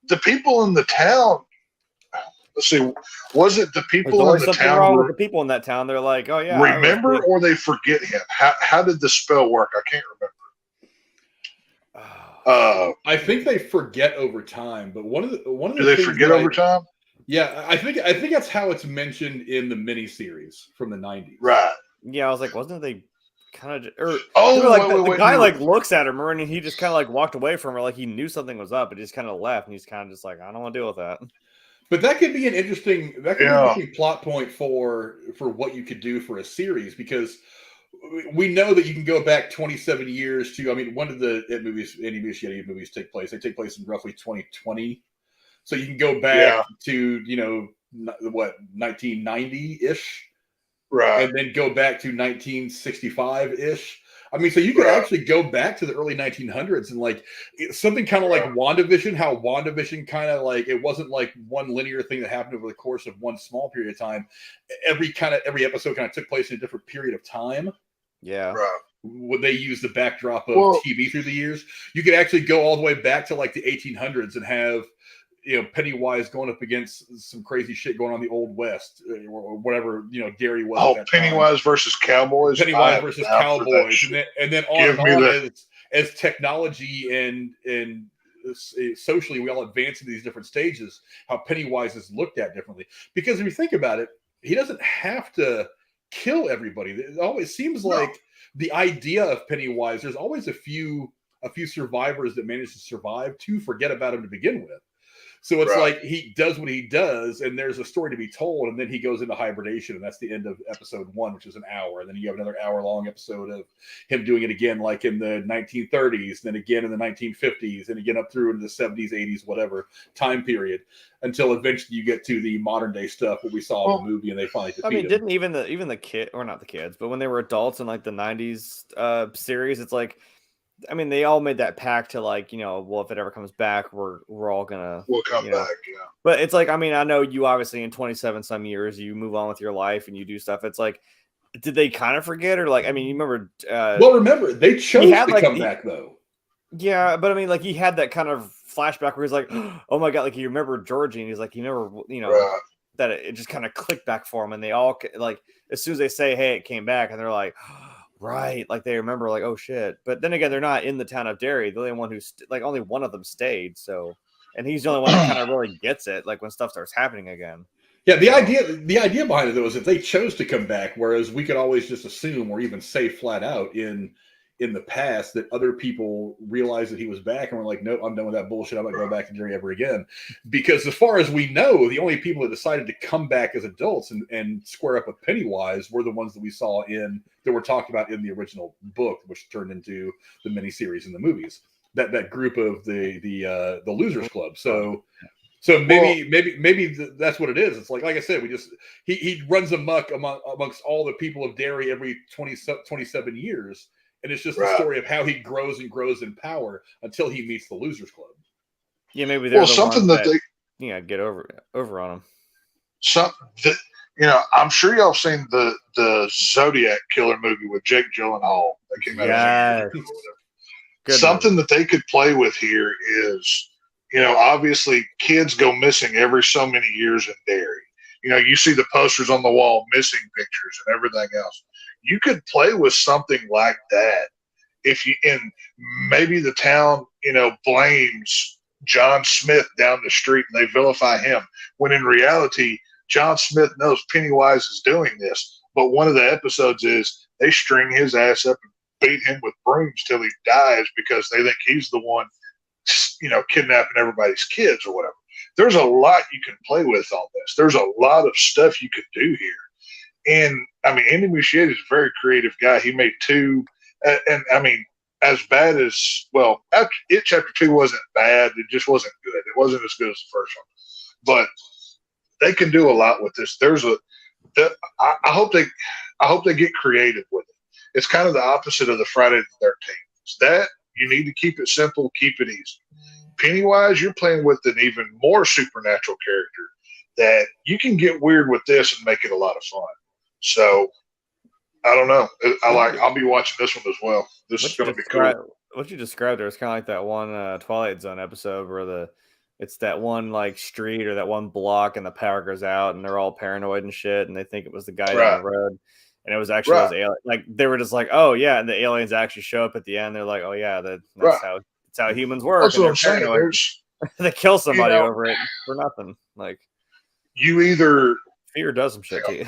The people in the town. Let's see. Was it the people in the town? Wrong with the people in that town. They're like, oh yeah. Remember, or they forget him. How did the spell work? I can't remember. I think they forget over time. But one of the do they forget over time? Yeah, I think that's how it's mentioned in the miniseries from the 90s. Right. Yeah, I was like, wasn't they kind of? The guy looks at her and he just kind of walked away from her, like he knew something was up, but he just kind of left, and he's kind of just like, I don't want to deal with that. But that could be an interesting plot point for what you could do for a series, because we know that you can go back 27 years to. I mean, when did the any movies take place? They take place in roughly 2020. So you can go back to, 1990-ish. Right. And then go back to 1965-ish. I mean, so you could actually go back to the early 1900s and something kind of like WandaVision, how WandaVision kind of it wasn't like one linear thing that happened over the course of one small period of time. Every episode kind of took place in a different period of time. Yeah. Right. Would they use the backdrop of TV through the years? You could actually go all the way back to the 1800s and have Pennywise going up against some crazy shit going on in the Old West or whatever, Derry was. Oh, Pennywise versus Cowboys. Pennywise versus Cowboys. And then on as technology and socially we all advance into these different stages, how Pennywise is looked at differently. Because if you think about it, he doesn't have to kill everybody. It always seems like the idea of Pennywise, there's always a few survivors that manage to survive to forget about him to begin with. So it's like he does what he does, and there's a story to be told, and then he goes into hibernation, and that's the end of episode 1, which is an hour. And then you have another hour-long episode of him doing it again, like in the 1930s, then again in the 1950s, and again up through into the 70s, 80s, whatever time period, until eventually you get to the modern-day stuff, what we saw in the movie, and they finally defeat him. Didn't even the kid, or not the kids, but when they were adults in the 90s series, it's like, I mean, they all made that pact to if it ever comes back, we're all gonna come back, But it's like, I mean, I know you obviously in 27 some years you move on with your life and you do stuff. It's like, did they kind of forget, or I mean, you remember? Remember they chose to come back though. Yeah, but I mean, he had that kind of flashback where he's like, oh my God, he remembered Georgie, and he's like, that it just kind of clicked back for him, and they all as soon as they say, hey, it came back, and they're like. Right, they remember, oh shit. But then again, they're not in the town of Derry. They're the only one who's only one of them stayed. So, and he's the only one that kind of really gets it, when stuff starts happening again. Yeah, the idea behind it though is that they chose to come back, whereas we could always just assume or even say flat out in the past that other people realized that he was back and were like, no, I'm done with that bullshit. I'm not going back to Derry ever again. Because as far as we know, the only people that decided to come back as adults and square up with Pennywise were the ones that we saw that were talked about in the original book, which turned into the miniseries and the movies. that group of the Losers Club. So maybe that's what it is. It's like I said, he runs amok amongst all the people of Derry every 27 years, and it's just the story of how he grows and grows in power until he meets the Losers Club. Yeah, maybe they're something that they get over on him. I'm sure y'all seen the Zodiac Killer movie with Jake Gyllenhaal that came out. Something that they could play with here is, obviously kids go missing every so many years in Derry. You see the posters on the wall, missing pictures and everything else. You could play with something like that and maybe the town, blames John Smith down the street and they vilify him, when in reality, John Smith knows Pennywise is doing this. But one of the episodes is they string his ass up and beat him with brooms till he dies because they think he's the one, kidnapping everybody's kids or whatever. There's a lot you can play with on this. There's a lot of stuff you could do here. And, Andy Muschietti is a very creative guy. He made 2, as bad as, It Chapter 2 wasn't bad. It just wasn't good. It wasn't as good as the first one. But they can do a lot with this. I hope they get creative with it. It's kind of the opposite of the Friday the 13th. It's that you need to keep it simple, keep it easy. Pennywise, you're playing with an even more supernatural character that you can get weird with this and make it a lot of fun. So I don't know. I'll be watching this one as well. This is going to be cool. What you described there is kind of like that one Twilight Zone episode where it's that one like street or that one block and the power goes out and they're all paranoid and shit and they think it was the guy down the road and it was actually those aliens. Like they were just like, oh yeah, and the aliens actually show up at the end. They're like, oh yeah, that's how humans work. That's what I'm saying. They kill somebody over it for nothing. Like you either fear does some shit to you.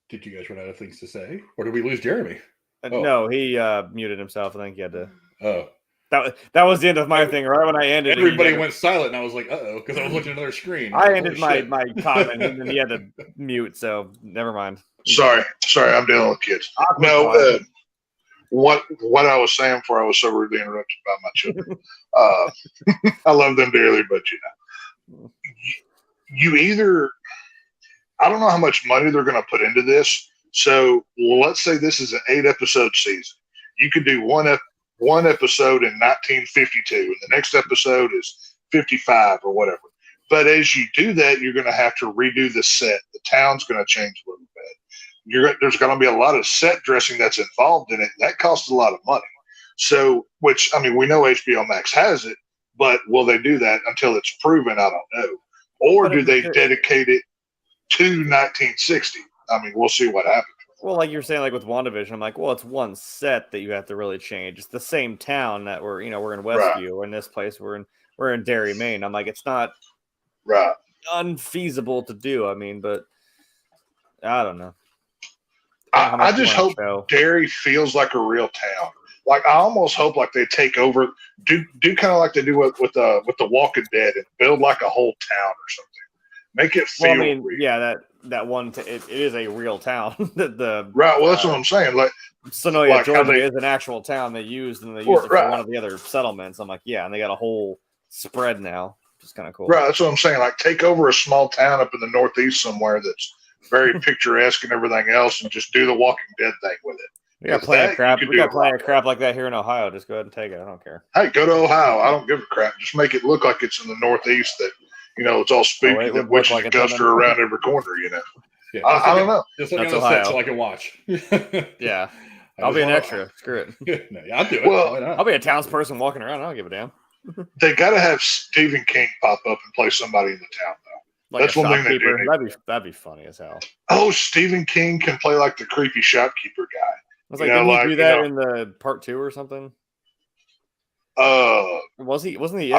Did you guys run out of things to say, or did we lose Jeremy? No, he muted himself. I think he had to. Oh, that was the end of my thing. Right when I ended, everybody went silent, and I was like, "Uh-oh," because I was looking at another screen. I ended my comment, and then he had to mute. So never mind. Sorry, I'm dealing with kids. No, what I was saying before I was so rudely interrupted by my children. I love them dearly, but you either. I don't know how much money they're going to put into this. So let's say this is an 8-episode season. You could do one episode in 1952, and the next episode is 55 or whatever. But as you do that, you're going to have to redo the set. The town's going to change a little bit. There's going to be a lot of set dressing that's involved in it. That costs a lot of money. So, we know HBO Max has it, but will they do that until it's proven? I don't know. Or do they dedicate it to 1960? We'll see what happens. Well, like you're saying, like with WandaVision, I'm like, well, it's one set that you have to really change. It's the same town that we're in Westview, or in this place we're in Derry, Maine. I'm like, it's not unfeasible to do. But I don't know. I just hope Derry feels like a real town. Like I almost hope like they take over, do kind of like they do with the Walking Dead and build like a whole town or something. Make it feel real. Yeah, that one it is a real town. Well, that's what I'm saying. Like Sonoya, Georgia is an actual town they used, and they used it for one of the other settlements. I'm like, yeah, and they got a whole spread now, which is kind of cool. Right, that's what I'm saying. Like take over a small town up in the Northeast somewhere that's very picturesque and everything else, and just do the Walking Dead thing with it. We got plenty of crap. We got plenty of crap like that here in Ohio. Just go ahead and take it. I don't care. Hey, go to Ohio. I don't give a crap. Just make it look like it's in the Northeast. That it's all spooky. That witches and ghosts are around every corner. Yeah, I don't know. Just look on the set so I can watch. Yeah, I'll be an extra. Screw it. No, I'll do it. Well, I'll be a townsperson walking around. I don't give a damn. They got to have Stephen King pop up and play somebody in the town, though. Like that's one thing they do. That'd be funny as hell. Oh, Stephen King can play like the creepy shopkeeper guy. I was like, didn't he do that in the part 2 or something? Wasn't he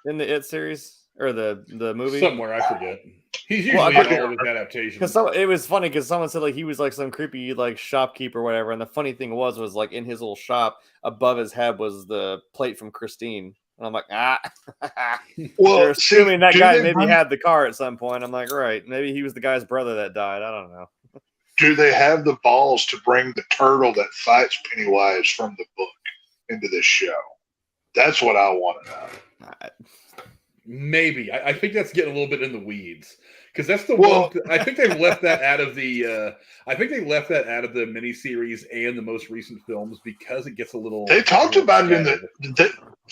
in the It series or the movie? Somewhere, I forget. He's usually in all of his adaptations. Because it was funny because someone said like he was like some creepy like shopkeeper or whatever, and the funny thing was like in his little shop above his head was the plate from Christine. And I'm like, Well, they're assuming that guy maybe had the car at some point. I'm like, right, maybe he was the guy's brother that died. I don't know. do they have the balls to bring the turtle that fights Pennywise from the book into this show? That's what I want to know. Maybe. I think that's getting a little bit in the weeds. Because that's the one. I think they left that out of the. I think they left that out of the miniseries and the most recent films because it gets a little. They talked about it in the.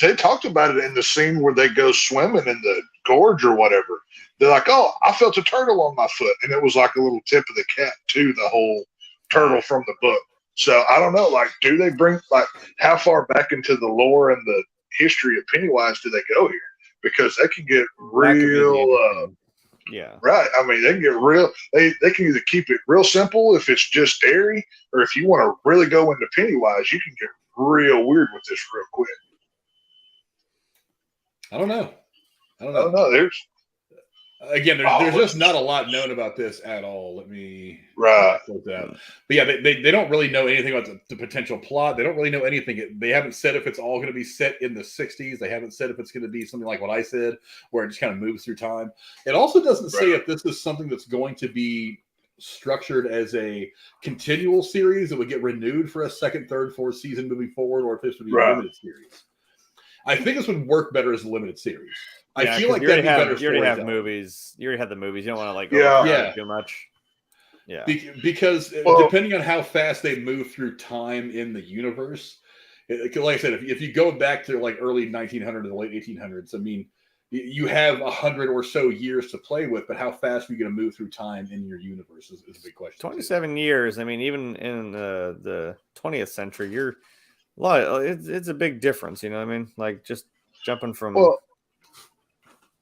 They talked about it in the scene where they go swimming in the gorge or whatever. They're like, "Oh, I felt a turtle on my foot," and it was like a little tip of the cap to the whole turtle from the book. So I don't know. Like, do they bring how far back into the lore and the history of Pennywise do they go here? Because they can get real. Yeah. Right. I mean, they can get real. They can either keep it real simple if it's just Derry, or if you want to really go into Pennywise, you can get real weird with this real quick. I don't know. There's just not a lot known about this at all. Let me close that. But yeah, they don't really know anything about the potential plot. They don't really know anything. They haven't said if it's all going to be set in the 60s. They haven't said if it's going to be something like what I said, where it just kind of moves through time. It also doesn't say if this is something that's going to be structured as a continual series that would get renewed for a second, third, fourth season moving forward, or if this would be a limited series. I think this would work better as a limited series. I feel like that'd be better. You already have movies. You already had the movies. You don't want to go too much. Yeah. Because depending on how fast they move through time in the universe, like I said, if you go back to like early 1900s and late 1800s, I mean, you have 100 or so years to play with, but how fast are you going to move through time in your universe is a big question. 27 years. I mean, even in the 20th century, it's a big difference. You know what I mean? Like just jumping from. Well,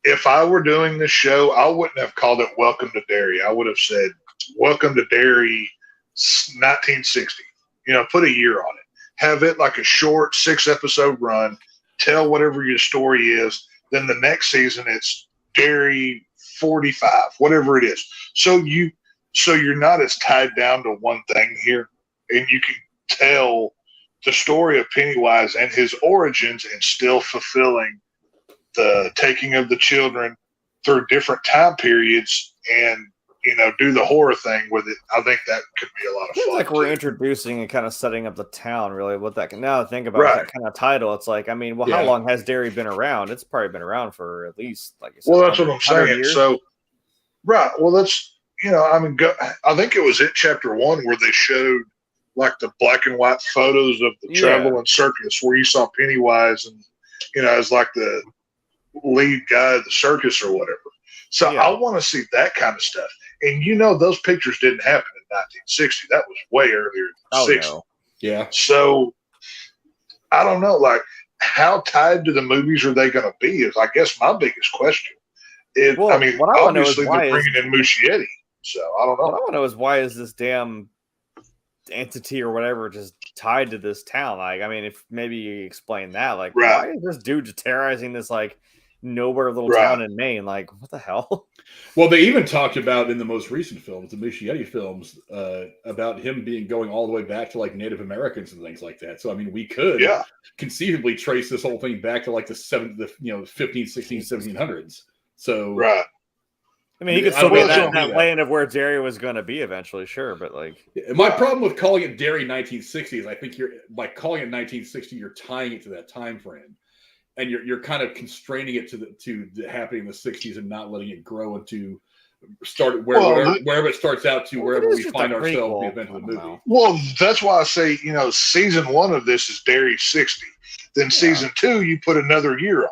if I were doing this show, I wouldn't have called it Welcome to Derry. I would have said Welcome to Derry 1960. Put a year on it. Have it like a short 6-episode run. Tell whatever your story is. Then the next season it's Derry 45, whatever it is. So you're not as tied down to one thing here, and you can tell the story of Pennywise and his origins and still fulfilling the taking of the children through different time periods and, do the horror thing with it. I think that could be a lot of fun. Like we're introducing and kind of setting up the town, really. What that can now think about that kind of title. It's like, I mean, how long has Derry been around? It's probably been around for at least, like you said, that's what I'm saying. Years. So, well, that's, I think it was chapter 1 where they showed like the black and white photos of the traveling circus where you saw Pennywise and, as like the lead guy of the circus or whatever. So I want to see that kind of stuff. And those pictures didn't happen in 1960. That was way earlier than 60. No. Yeah. So I don't know, like how tied to the movies are they going to be is I guess my biggest question. Obviously they're bringing in Muschietti. So I don't know. What I want to know is why is this damn entity or whatever just tied to this town? Like, I mean, if maybe you explain that, like, why is this dude just terrorizing this like nowhere little town in Maine? Like, what the hell? Well, they even talked about in the most recent films, the Muschietti films, about him going all the way back to like Native Americans and things like that. So, I mean, we could conceivably trace this whole thing back to like the 15, 16, 1700s. So, I mean, you could still be in that lane of where Derry was going to be eventually, sure, but like my problem with calling it Derry 1960s, I think by calling it 1960, you're tying it to that time frame, and you're kind of constraining it to the happening in the 60s and not letting it grow into wherever it starts out to wherever we find ourselves at the event of the movie. Well, that's why I say season 1 of this is Derry 60, then season 2 you put another year on it.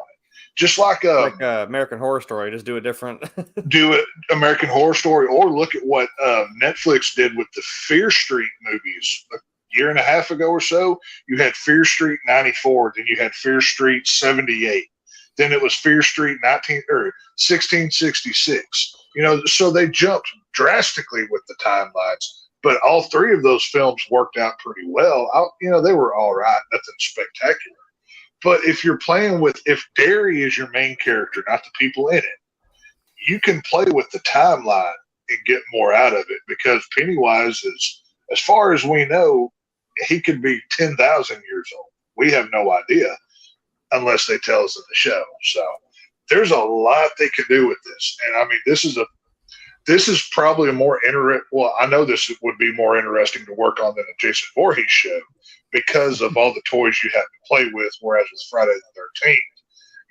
Just like American Horror Story, just do a different American Horror Story, or look at what Netflix did with the Fear Street movies a year and a half ago or so. You had Fear Street 94, then you had Fear Street 78, then it was Fear Street 1666. So they jumped drastically with the timelines, but all 3 of those films worked out pretty well. They were all right, nothing spectacular. But if you're playing if Derry is your main character, not the people in it, you can play with the timeline and get more out of it, because Pennywise is, as far as we know, he could be 10,000 years old. We have no idea unless they tell us in the show. So there's a lot they can do with this. And I mean, this this is probably a more well, I know this would be more interesting to work on than a Jason Voorhees show because of all the toys you have to play with, whereas with Friday the 13th,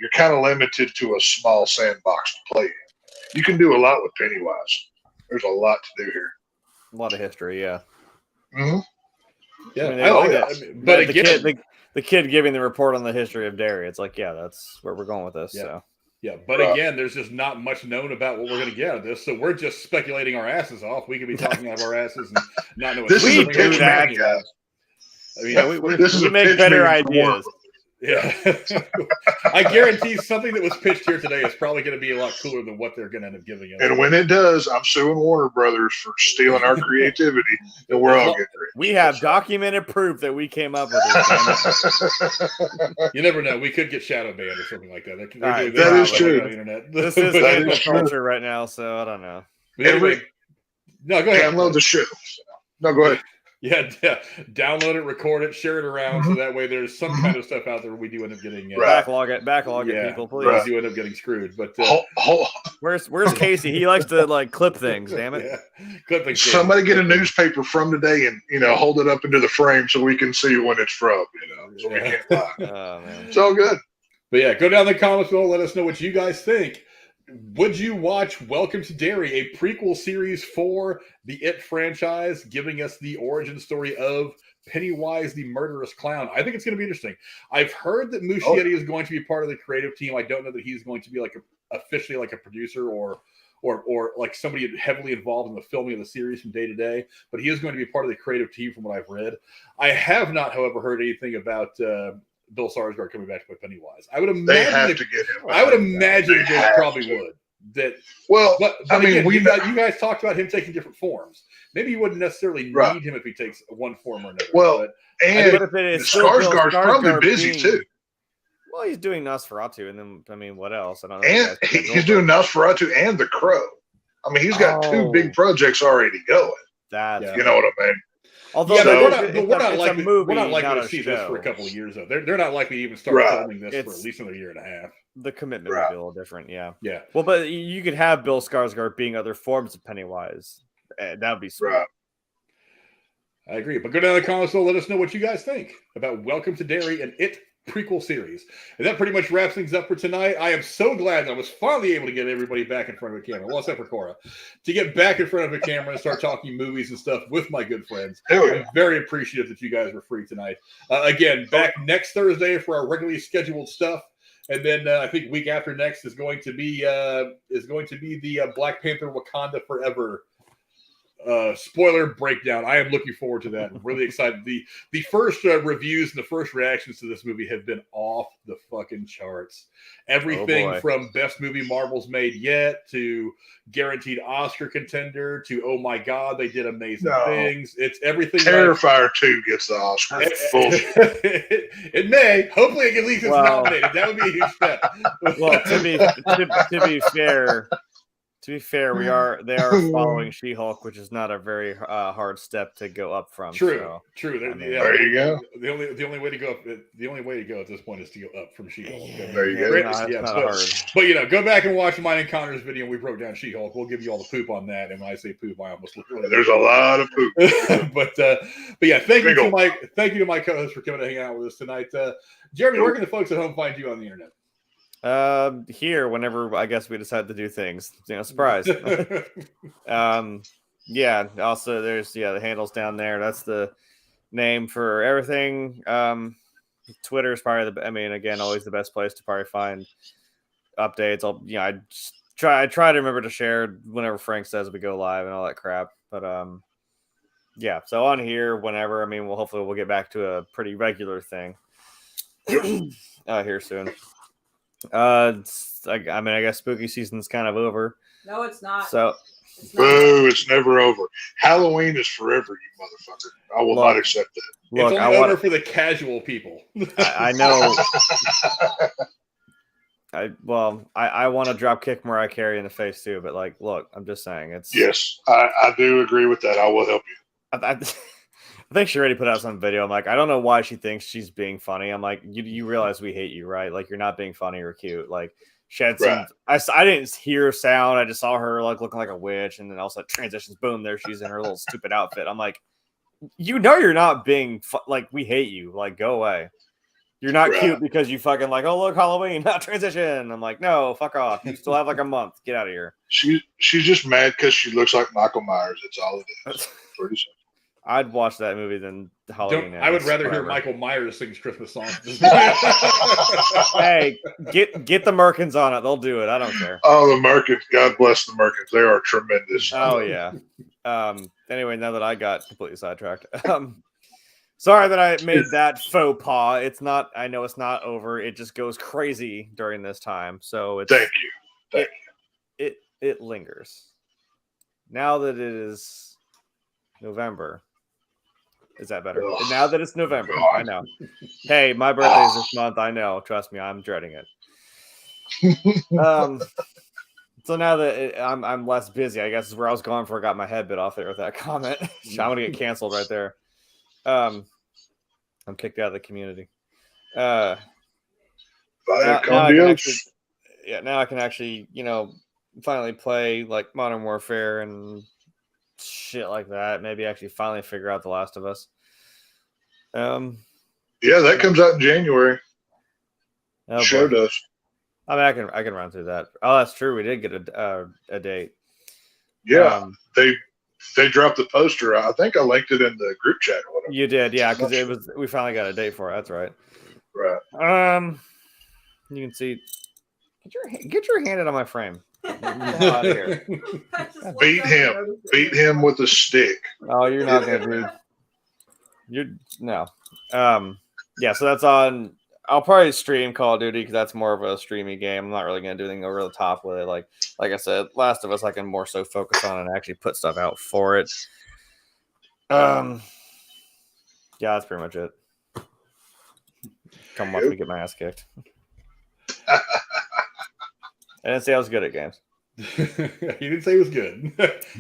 you're kind of limited to a small sandbox to play in. You can do a lot with Pennywise. There's a lot to do here. A lot of history, yeah. Mm-hmm. Yeah, I mean, I like that. But again, the kid giving the report on the history of Derry, it's like, yeah, that's where we're going with this. Yeah. So. Yeah, but again, there's just not much known about what we're going to get out of this, so we're just speculating our asses off. We could be talking out of our asses and not know what this is a pitch man, guys. I mean, we make better ideas. Yeah, I guarantee something that was pitched here today is probably going to be a lot cooler than what they're going to end up giving us. And when it does, I'm suing Warner Brothers for stealing our creativity, and we're all getting rich. We have documented proof that we came up with it. You never know. We could get shadow banned or something like that. That is true. On the internet. This is cancel culture right now, so I don't know. No, go ahead. Download the show. No, go ahead. Yeah, download it, record it, share it around, so that way there's some kind of stuff out there we do end up getting backlog it, people, please. We do end up getting screwed. But where's Casey? He likes to clip things. Damn it! Yeah. Clip things. Somebody get a newspaper from today and hold it up into the frame so we can see when it's from. So we can't lie. Oh, man. It's all good. But yeah, go down in the comments below. Let us know what you guys think. Would you watch Welcome to Derry, a prequel series for the It franchise, giving us the origin story of Pennywise the murderous clown? I think it's going to be interesting. I've heard that Muschietti is going to be part of the creative team. I don't know that he's going to be officially a producer or like somebody heavily involved in the filming of the series from day to day, but he is going to be part of the creative team from what I've read. I have not, however, heard anything about Bill Skarsgård coming back to play Pennywise. I would imagine they have to get him. I would imagine they probably would. But I mean, again, you guys talked about him taking different forms. Maybe you wouldn't necessarily need him if he takes one form or another. Well, and Skarsgård's probably busy too. Well, he's doing Nosferatu, and then I mean, what else? I don't know. And he's doing Nosferatu and The Crow. I mean, he's got two big projects already going. You know what I mean? Although we're not likely to see this for a couple of years though. They're not likely to even start filming this for at least another year and a half. The commitment would be a little different, yeah. Well, but you could have Bill Skarsgård being other forms of Pennywise. That would be sweet. I agree. But go down in the comments and let us know what you guys think about Welcome to Derry and It prequel series. And that pretty much wraps things up for tonight. I am so glad that I was finally able to get everybody back in front of a camera. Well, except for Cora. To get back in front of a camera and start talking movies and stuff with my good friends. I'm very appreciative that you guys were free tonight. Again, back next Thursday for our regularly scheduled stuff. And then I think week after next is going to be the Black Panther Wakanda Forever spoiler breakdown. I am looking forward to that. I'm really excited. The first reviews and the first reactions to this movie have been off the fucking charts. Everything from best movie Marvel's made yet to guaranteed Oscar contender to oh my god, they did amazing things. It's everything. Terrifier 2 gets the Oscar. It may. Hopefully it at least it's nominated. That would be a huge step. Well, to be fair, they are following She-Hulk, which is not a very hard step to go up from. True. There you go. The only way to go at this point is to go up from She-Hulk. There you go. But go back and watch Mine Encounters video. We broke down She-Hulk. We'll give you all the poop on that. And when I say poop, I almost literally. There's a lot of poop. but yeah, thank you to my co-host for coming to hang out with us tonight. Jeremy, where can the folks at home find you on the internet? Here whenever I guess we decide to do things, surprise. Yeah, also there's the handles down there. That's the name for everything. Twitter is probably again always the best place to probably find updates. I try to remember to share whenever Frank says we go live and all that crap, but yeah, so on here whenever hopefully we'll get back to a pretty regular thing here soon. I guess spooky season's kind of over. No, it's not. So, it's never over. Halloween is forever, you motherfucker. I will not accept that. Look, it's only over for the casual people. I know. I want to drop kick Mariah Carey in the face too, but look, I'm just saying it's. Yes, I do agree with that. I will help you. I think she already put out some video. I'm like, I don't know why she thinks she's being funny. I'm like, you realize we hate you, right? Like, you're not being funny or cute. Like, She had some. I didn't hear sound. I just saw her like looking like a witch, and then also transitions. Boom, there she's in her little stupid outfit. I'm like, you know, you're not being like, we hate you. Like, go away. You're not cute because you fucking like, oh look, Halloween, not transition. I'm like, no, fuck off. You still have like a month. Get out of here. She's just mad because she looks like Michael Myers. That's all it is. Pretty simple. I'd watch that movie than Halloween. I would rather hear Michael Myers sing Christmas songs. Hey, get the Merkins on it. They'll do it. I don't care. Oh, the Merkins. God bless the Merkins. They are tremendous. Oh, yeah. Anyway, now that I got completely sidetracked. Sorry that I made that faux pas. It's not, I know it's not over. It just goes crazy during this time. So it's, Thank you. It lingers. Now that it is November. Is that better? Ugh. Now that it's November, I know. Hey, my birthday is this month. I know. Trust me, I'm dreading it. So now that I'm less busy, I guess is where I was going before I got my head bit off there with that comment. I'm gonna get canceled right there. I'm kicked out of the community. Now I can actually, you know, finally play like Modern Warfare and shit like that. Maybe actually finally figure out The Last of Us. Yeah, that comes out in January. Oh, sure does. I mean, I can run through that. Oh, that's true. We did get a date. Yeah, they dropped the poster. I think I linked it in the group chat or whatever. You did, yeah, because we finally got a date for it. That's right. Right. You can see. Get your hand out of my frame. Out of here. Beat him with a stick. Oh, you're not gonna do. No. Yeah. So that's on. I'll probably stream Call of Duty because that's more of a streamy game. I'm not really gonna do anything over the top with it. Like I said, Last of Us, I can more so focus on and actually put stuff out for it. Yeah, that's pretty much it. Come watch me get my ass kicked. I didn't say I was good at games. He didn't say he was good.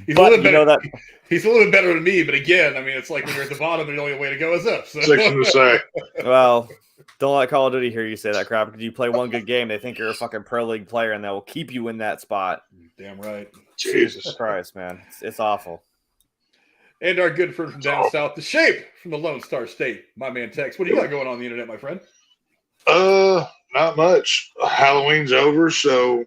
He's but a little bit better. That he's a little bit better than me, but again, I mean, it's like when you're at the bottom, the only way to go is up. So. To say. Well, don't let Call of Duty hear you say that crap because you play one good game, they think you're a fucking pro league player, and that will keep you in that spot. Damn right. Jesus Christ, man, it's awful. And our good friend from down south, the Shape from the Lone Star State, my man Tex. What do you got going on the internet, my friend? Not much. Halloween's over, so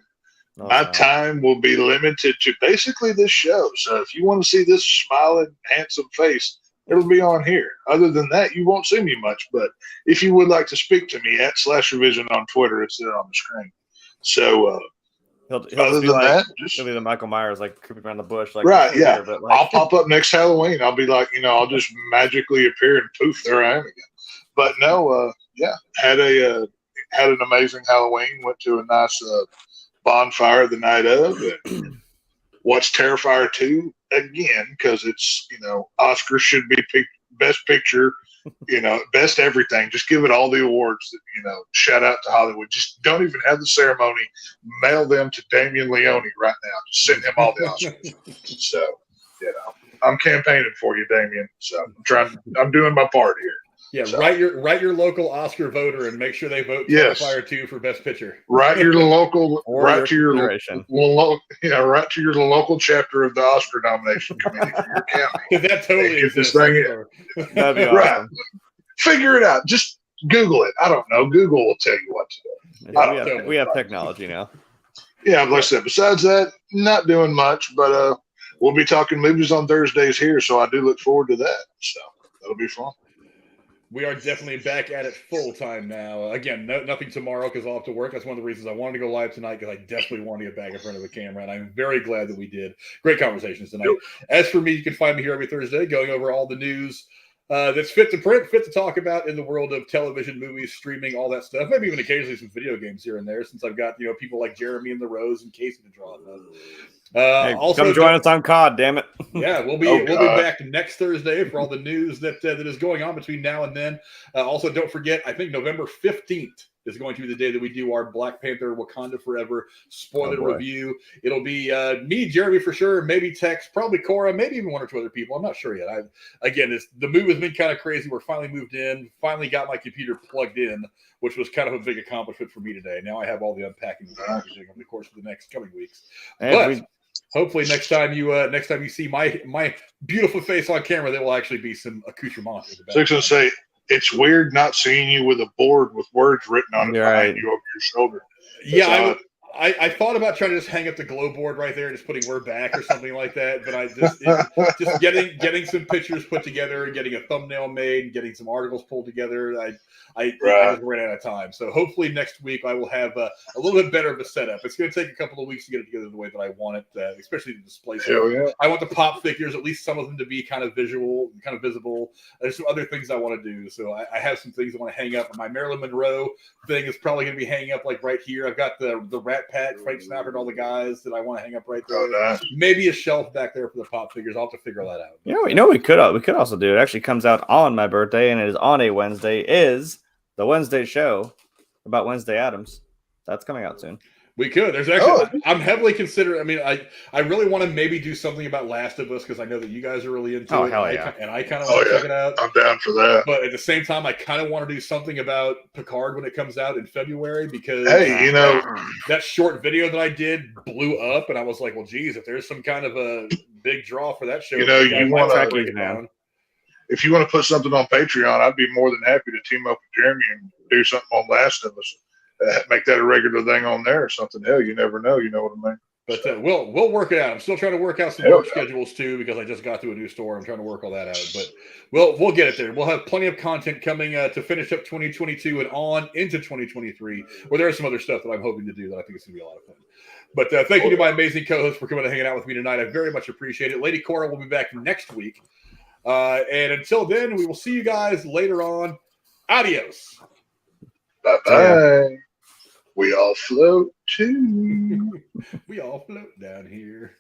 my time will be limited to basically this show. So if you want to see this smiling, handsome face, it'll be on here. Other than that, you won't see me much. But if you would like to speak to me at /revision on Twitter, it's there on the screen. So he'll be the Michael Myers, like creeping around the bush, like right, yeah. But like... I'll pop up next Halloween. I'll be like, I'll just magically appear and poof, there I am again. But no, had an amazing Halloween. Went to a nice bonfire the night of. And watched Terrifier 2 again because it's Oscar should be best picture, best everything. Just give it all the awards. Shout out to Hollywood. Just don't even have the ceremony. Mail them to Damien Leone right now. Just send him all the Oscars. So I'm campaigning for you, Damien. So I'm doing my part here. Yeah, so, write your local Oscar voter and make sure they vote Terrifier 2 for Best Picture. Write your local, write to your local chapter of the Oscar nomination committee for your county. That totally exists. That'd be awesome. Right. Figure it out. Just Google it. I don't know. Google will tell you what to do. Yeah, we have technology now. Yeah, like I said, besides that, not doing much, but we'll be talking movies on Thursdays here, so I do look forward to that. So that'll be fun. We are definitely back at it full time now. Again, nothing tomorrow because I'll have to work. That's one of the reasons I wanted to go live tonight because I definitely want to get back in front of the camera, and I'm very glad that we did. Great conversations tonight. As for me, you can find me here every Thursday going over all the news that's fit to print, fit to talk about in the world of television, movies, streaming, all that stuff. Maybe even occasionally some video games here and there since I've got people like Jeremy and the Rose and Casey to draw on. Hey, also, come join us on COD, damn it. Yeah, we'll be back next Thursday for all the news that is going on between now and then. Also, don't forget, I think November 15th is going to be the day that we do our Black Panther Wakanda Forever spoiler review. It'll be me, Jeremy for sure, maybe Tex, probably Cora, maybe even one or two other people. I'm not sure yet. The move has been kind of crazy. We're finally moved in, finally got my computer plugged in, which was kind of a big accomplishment for me today. Now I have all the unpacking to do over the course of the next coming weeks. But hopefully next time you see my beautiful face on camera, there will actually be some accoutrement. So I was going to say, it's weird not seeing you with a board with words written on it behind you over your shoulder. That's I thought about trying to just hang up the glow board right there, just putting "we're back" or something like that. But just getting some pictures put together, and getting a thumbnail made, and getting some articles pulled together. I just ran out of time. So hopefully next week I will have a little bit better of a setup. It's going to take a couple of weeks to get it together the way that I want it, especially the display. I want the pop figures, at least some of them, to be kind of visual, kind of visible. There's some other things I want to do. So I have some things I want to hang up. My Marilyn Monroe thing is probably going to be hanging up like right here. I've got the Rat Pack, Frank Snapper, and all the guys that I want to hang up right there. Nice. Maybe a shelf back there for the pop figures. I'll have to figure that out. You know, we could also do. It actually comes out on my birthday, and it is on a Wednesday. Is the Wednesday show about Wednesday Addams? That's coming out soon. We could. There's actually. I'm heavily considering. I mean, I really want to maybe do something about Last of Us because I know that you guys are really into it. Hell yeah. And I kind of want to check it out. I'm down for that. But at the same time, I kind of want to do something about Picard when it comes out in February because that short video that I did blew up, and I was like, well, geez, if there's some kind of a big draw for that show, you want to. If you want to put something on Patreon, I'd be more than happy to team up with Jeremy and do something on Last of Us. Make that a regular thing on there or something. Hell, you never know. You know what I mean? But we'll work it out. I'm still trying to work out some work schedules too because I just got to a new store. I'm trying to work all that out. But we'll get it there. We'll have plenty of content coming to finish up 2022 and on into 2023. Where there is some other stuff that I'm hoping to do that I think it's going to be a lot of fun. But thank you to my amazing co-host for coming and hanging out with me tonight. I very much appreciate it. Lady Cora will be back next week. And until then, we will see you guys later on. Adios. Bye-bye. We all float too. We all float down here.